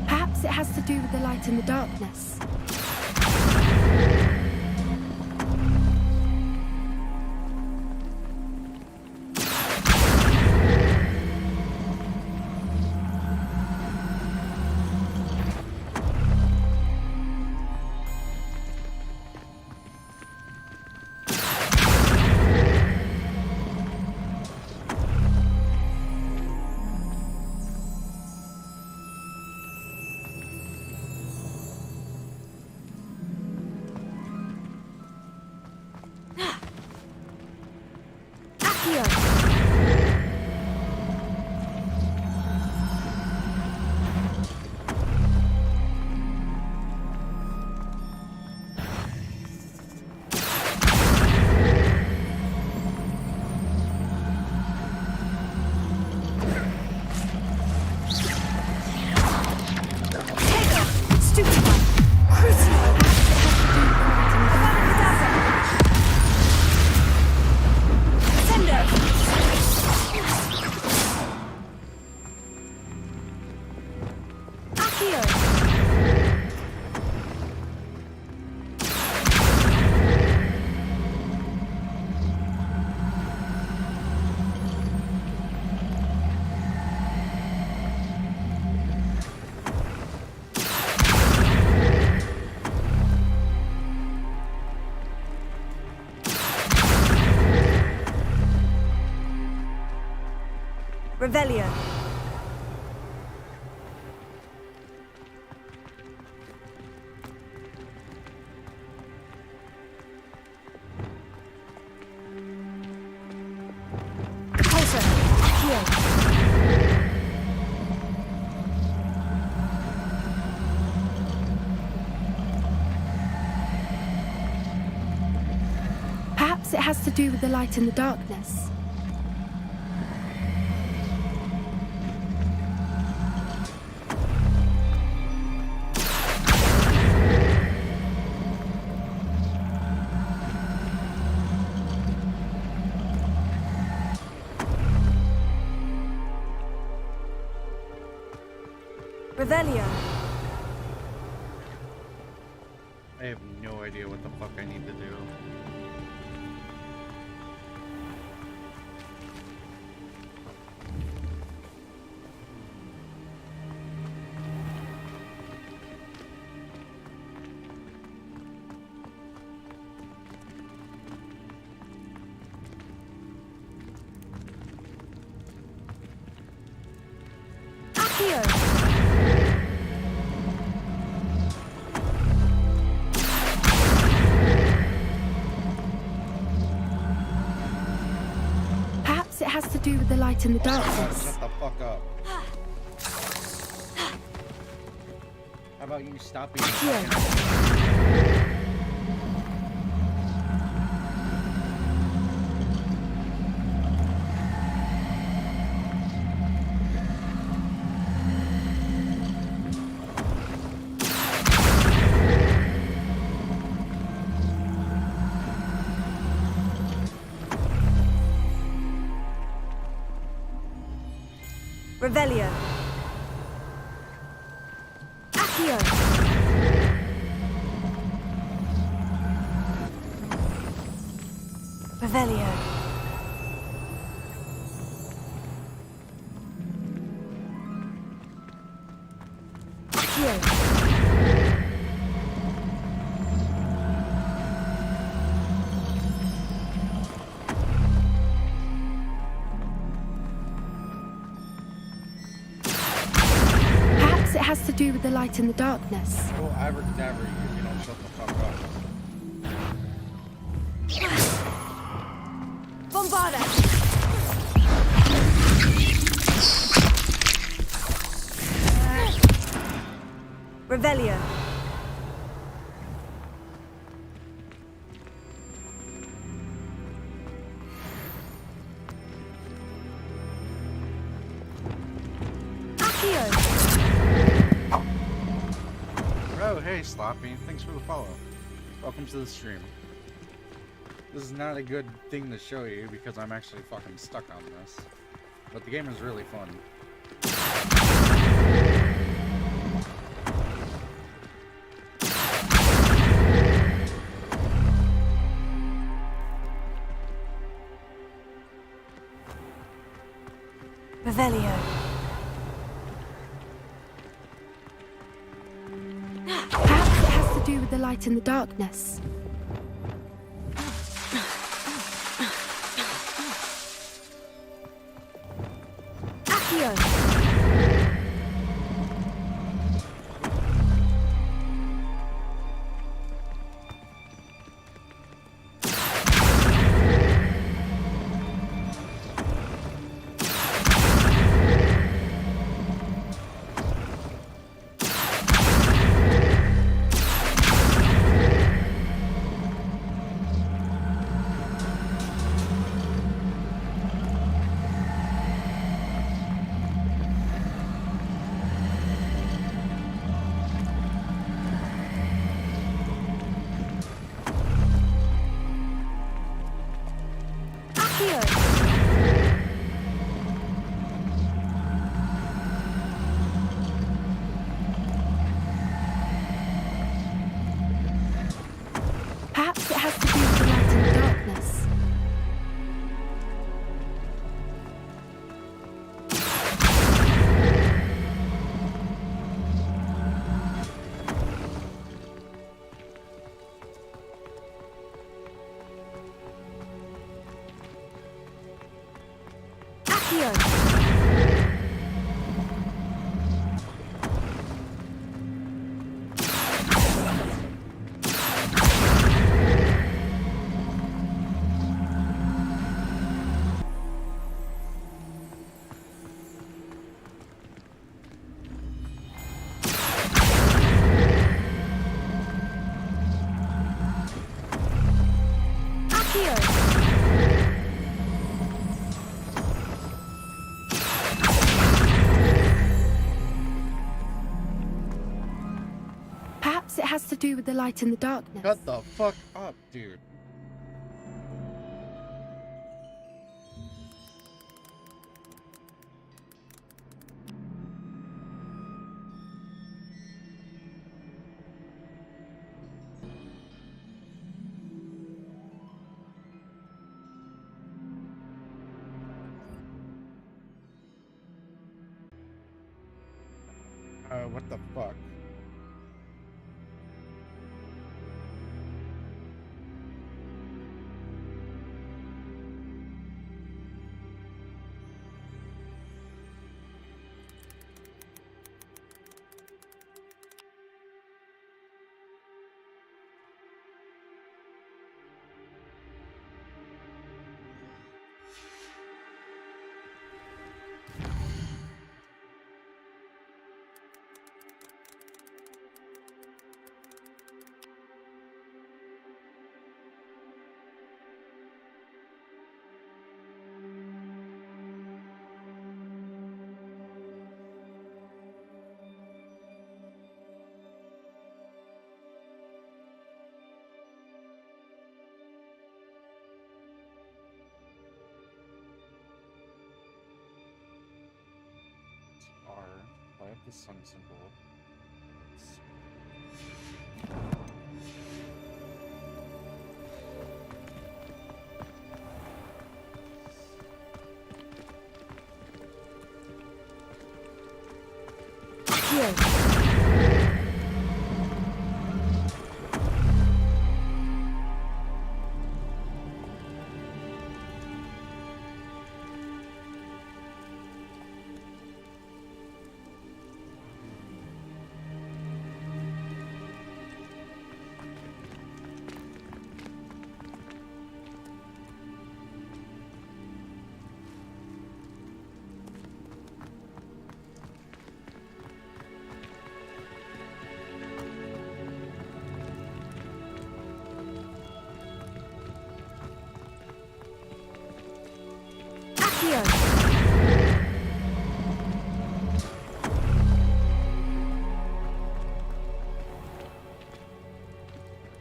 Perhaps it has to do with the light in the darkness. Revelio. Closer. Here. Perhaps it has to do with the light in the darkness. Revelio. I have no idea what the fuck I need to do. Perhaps it has to do with the light in the darkness. Shut the fuck up. How about you stop being Revelio. Accio. Revelio. Accio. It has to do with the light in the darkness. Oh, abracadabra, you don't shut the fuck up. Bombarda. Revelio. Oh, hey, Sloppy. Thanks for the follow. Welcome to the stream. This is not a good thing to show you because I'm actually fucking stuck on this. But the game is really fun. Revelio. Perhaps it has to do with the light in the darkness. Accio. Perhaps it has to do with the light and the darkness. Shut the fuck up, dude. What the fuck? I have the sun symbol. Here.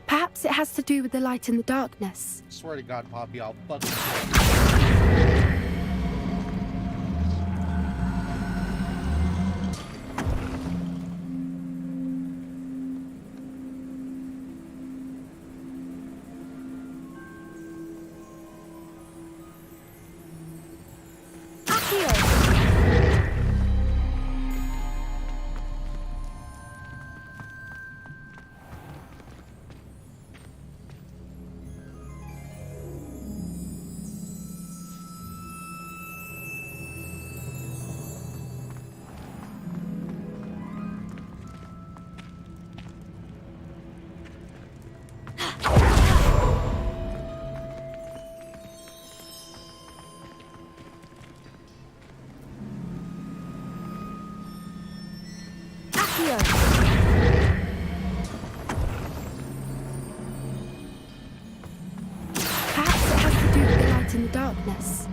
Perhaps it has to do with the light and the darkness. Swear to God, Poppy, I'll fucking. Perhaps it has to do with the light and the darkness.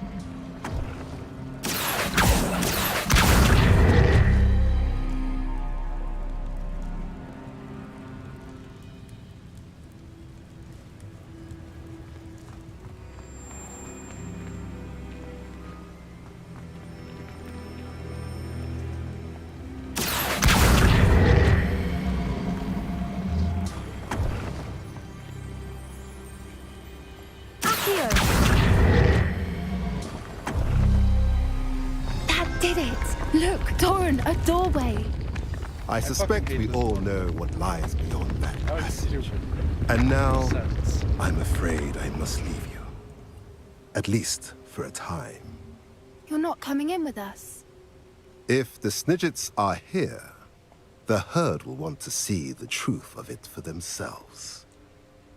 Did it! Look, Doran, a doorway. I suspect we all know what lies beyond that passage. And now, I'm afraid I must leave you. At least for a time. You're not coming in with us. If the Snidgets are here, the herd will want to see the truth of it for themselves.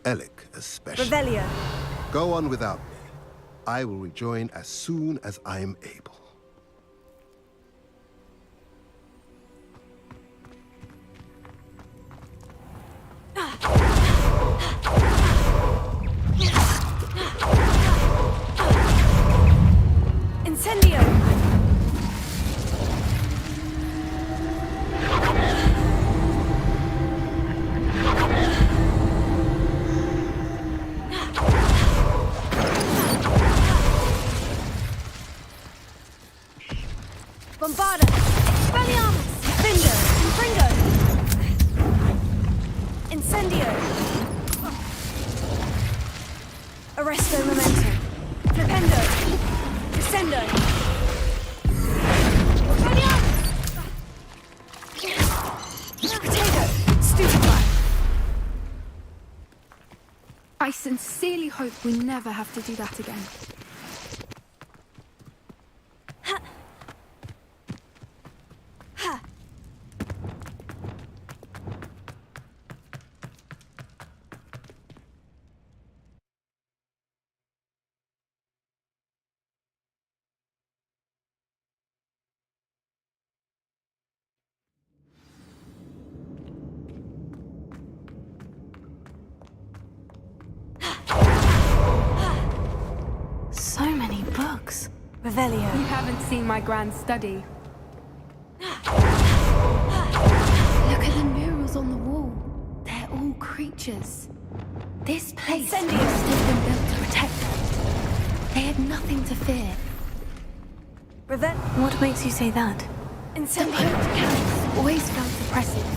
Alec especially. Revelio. Go on without me. I will rejoin as soon as I am able. Incendio! sincerely hope we never have to do that again. So many books. Revelio. You haven't seen my grand study. Look at the murals on the wall. They're all creatures. This place must have been built to protect them. They had nothing to fear. What makes you say that? The poached camps always felt oppressive.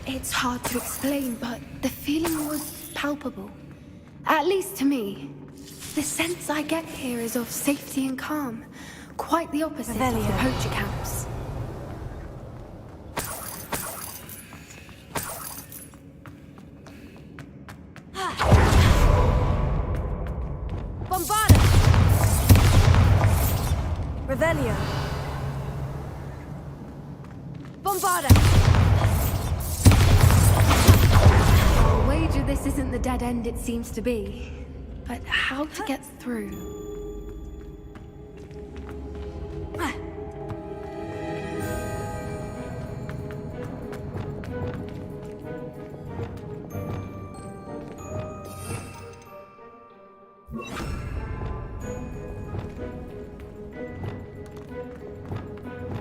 It's hard to explain, but the feeling was palpable. At least to me. The sense I get here is of safety and calm. Quite the opposite of the poacher camps. Bombarda! Revelio. Bombarda! I'll wager this isn't the dead end it seems to be. But how to get through?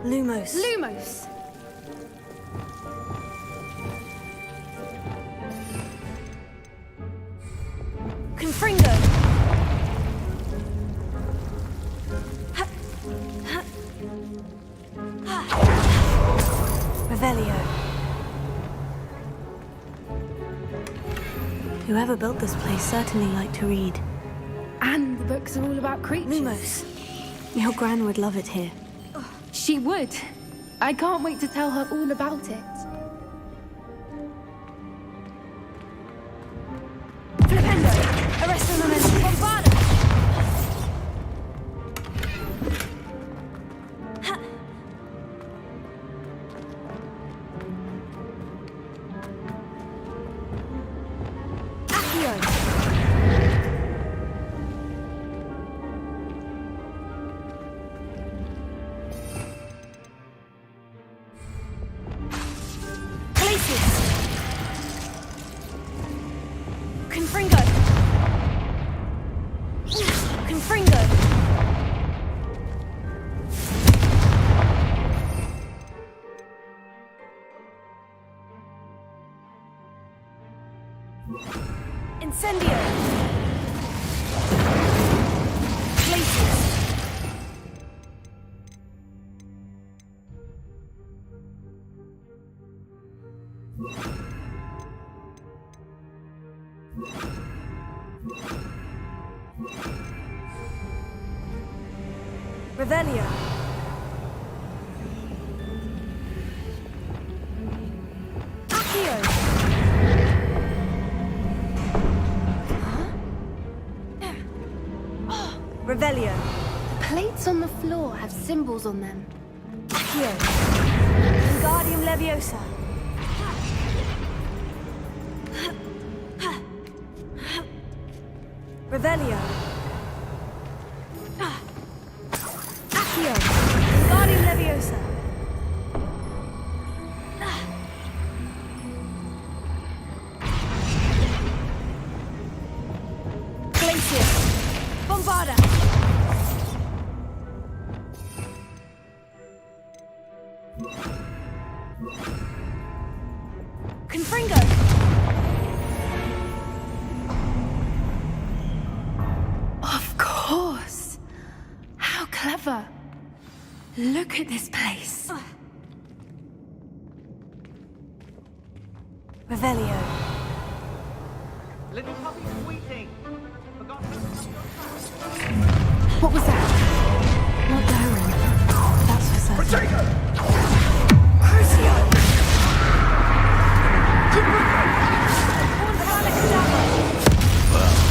Lumos. Lumos! Confringo. Revelio. Whoever built this place certainly liked to read. And the books are all about creatures. Lumos. Your gran would love it here. She would. I can't wait to tell her all about it. Flipendo. Arresto momentum. Bombarda. Confringo! Confringo! Incendio! Places! Revelio. Accio. Revelio. The plates on the floor have symbols on them. Accio. Wingardium Leviosa. Revelio. Accio. Wingardium Leviosa. Glacius. Bombarda. Confringo. Of course. How clever. Look at this place. Revelio. Little puppy squeaking. Forgot to What was that? Not Darren. That's for certain. Potato! Crucio! Well,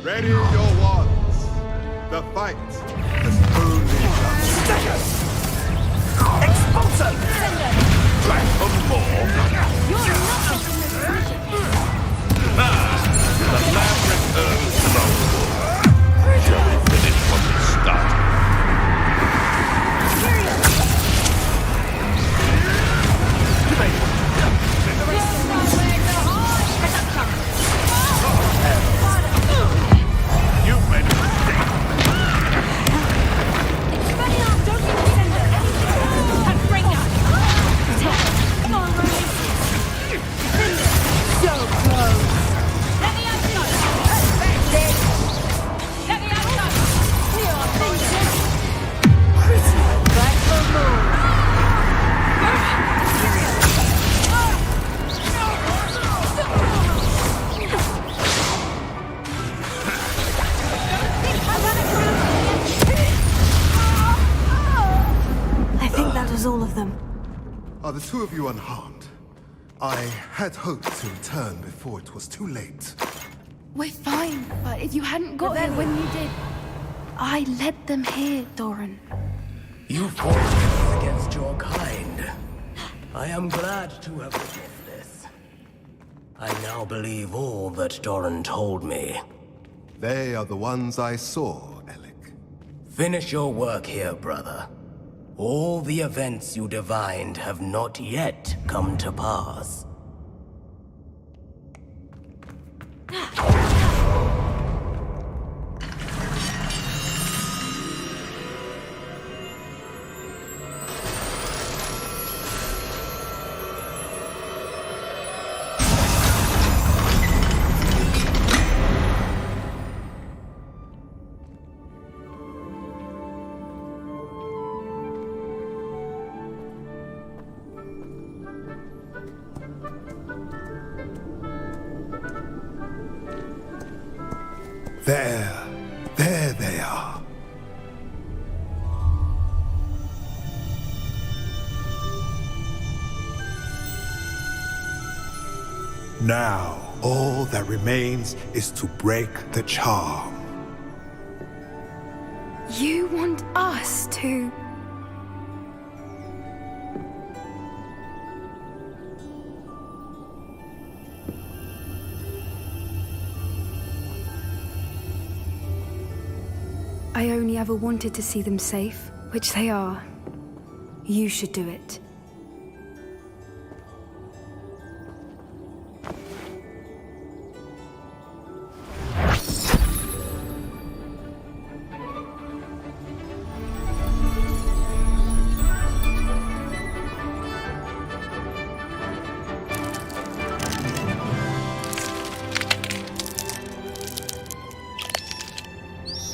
Ready your wands. The fight has only begun. Expulsor! Like for more? You're not open this vision. The lab returns to the war. Shall we finish what we started? You made a mistake. So close. I think that was all of them. Are the two of you unharmed? I had hoped to return before it was too late. We're fine, but if you hadn't got here when you did, I led them here, Doran. You fought us against your kind. I am glad to have witnessed this. I now believe all that Doran told me. They are the ones I saw, Alec. Finish your work here, brother. All the events you divined have not yet come to pass. There they are. Now, all that remains is to break the charm. You want us to... I only ever wanted to see them safe, which they are. You should do it.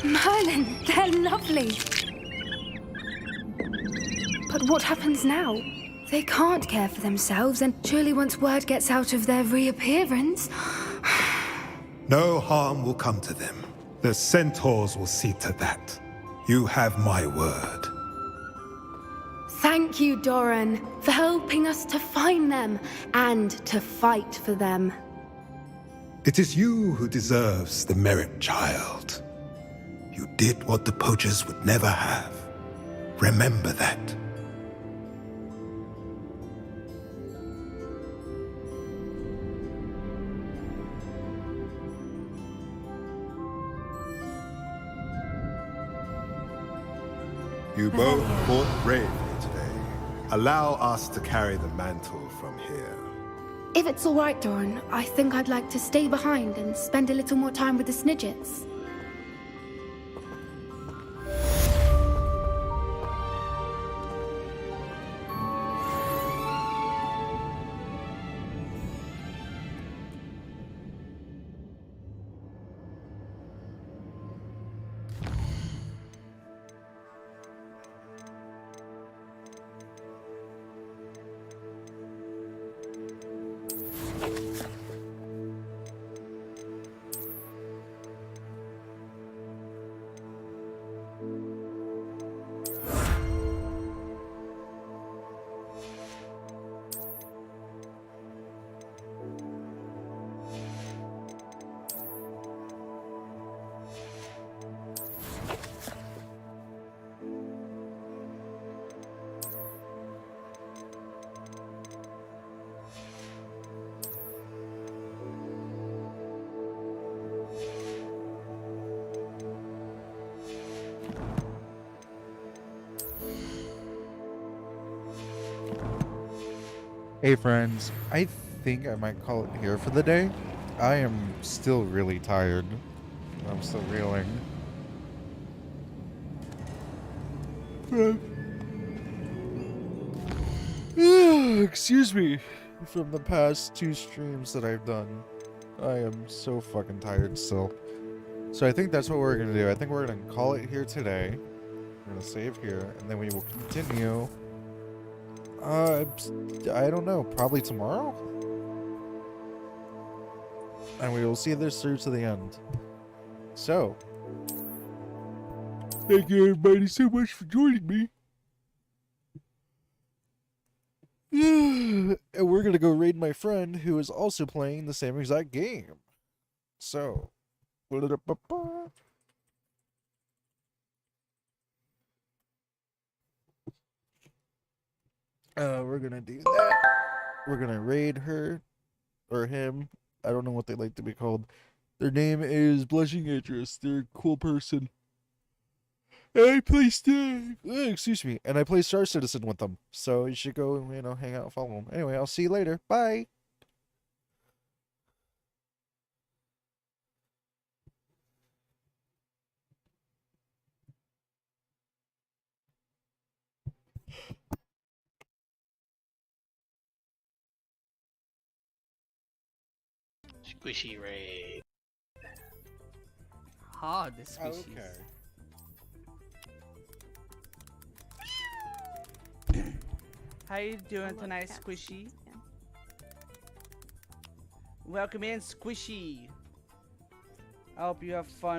Merlin, they're lovely. But what happens now? They can't care for themselves, and surely once word gets out of their reappearance... No harm will come to them. The centaurs will see to that. You have my word. Thank you, Doran, for helping us to find them and to fight for them. It is you who deserves the merit, child. You did what the poachers would never have. Remember that. You both fought bravely today. Allow us to carry the mantle from here. If it's all right, Doran, I think I'd like to stay behind and spend a little more time with the Snidgets. Hey friends, I think I might call it here for the day. I am still really tired. I'm still reeling. Excuse me from the past 2 streams that I've done. I am so fucking tired still. So I think that's what we're gonna do. I think we're gonna call it here today. We're gonna save here, and then we will continue. I don't know, probably tomorrow? And we will see this through to the end. So, thank you everybody so much for joining me. And we're gonna go raid my friend who is also playing the same exact game. So, we're gonna do that. We're gonna raid her or him. I don't know what they like to be called. Their name is Blushing Idris. They're a cool person. I play excuse me, and I play Star Citizen with them. So you should go and hang out and follow them. Anyway, I'll see you later. Bye. Squishy raid. Hard the squishies. Okay. How you doing tonight, Squishy? Welcome in, Squishy. I hope you have fun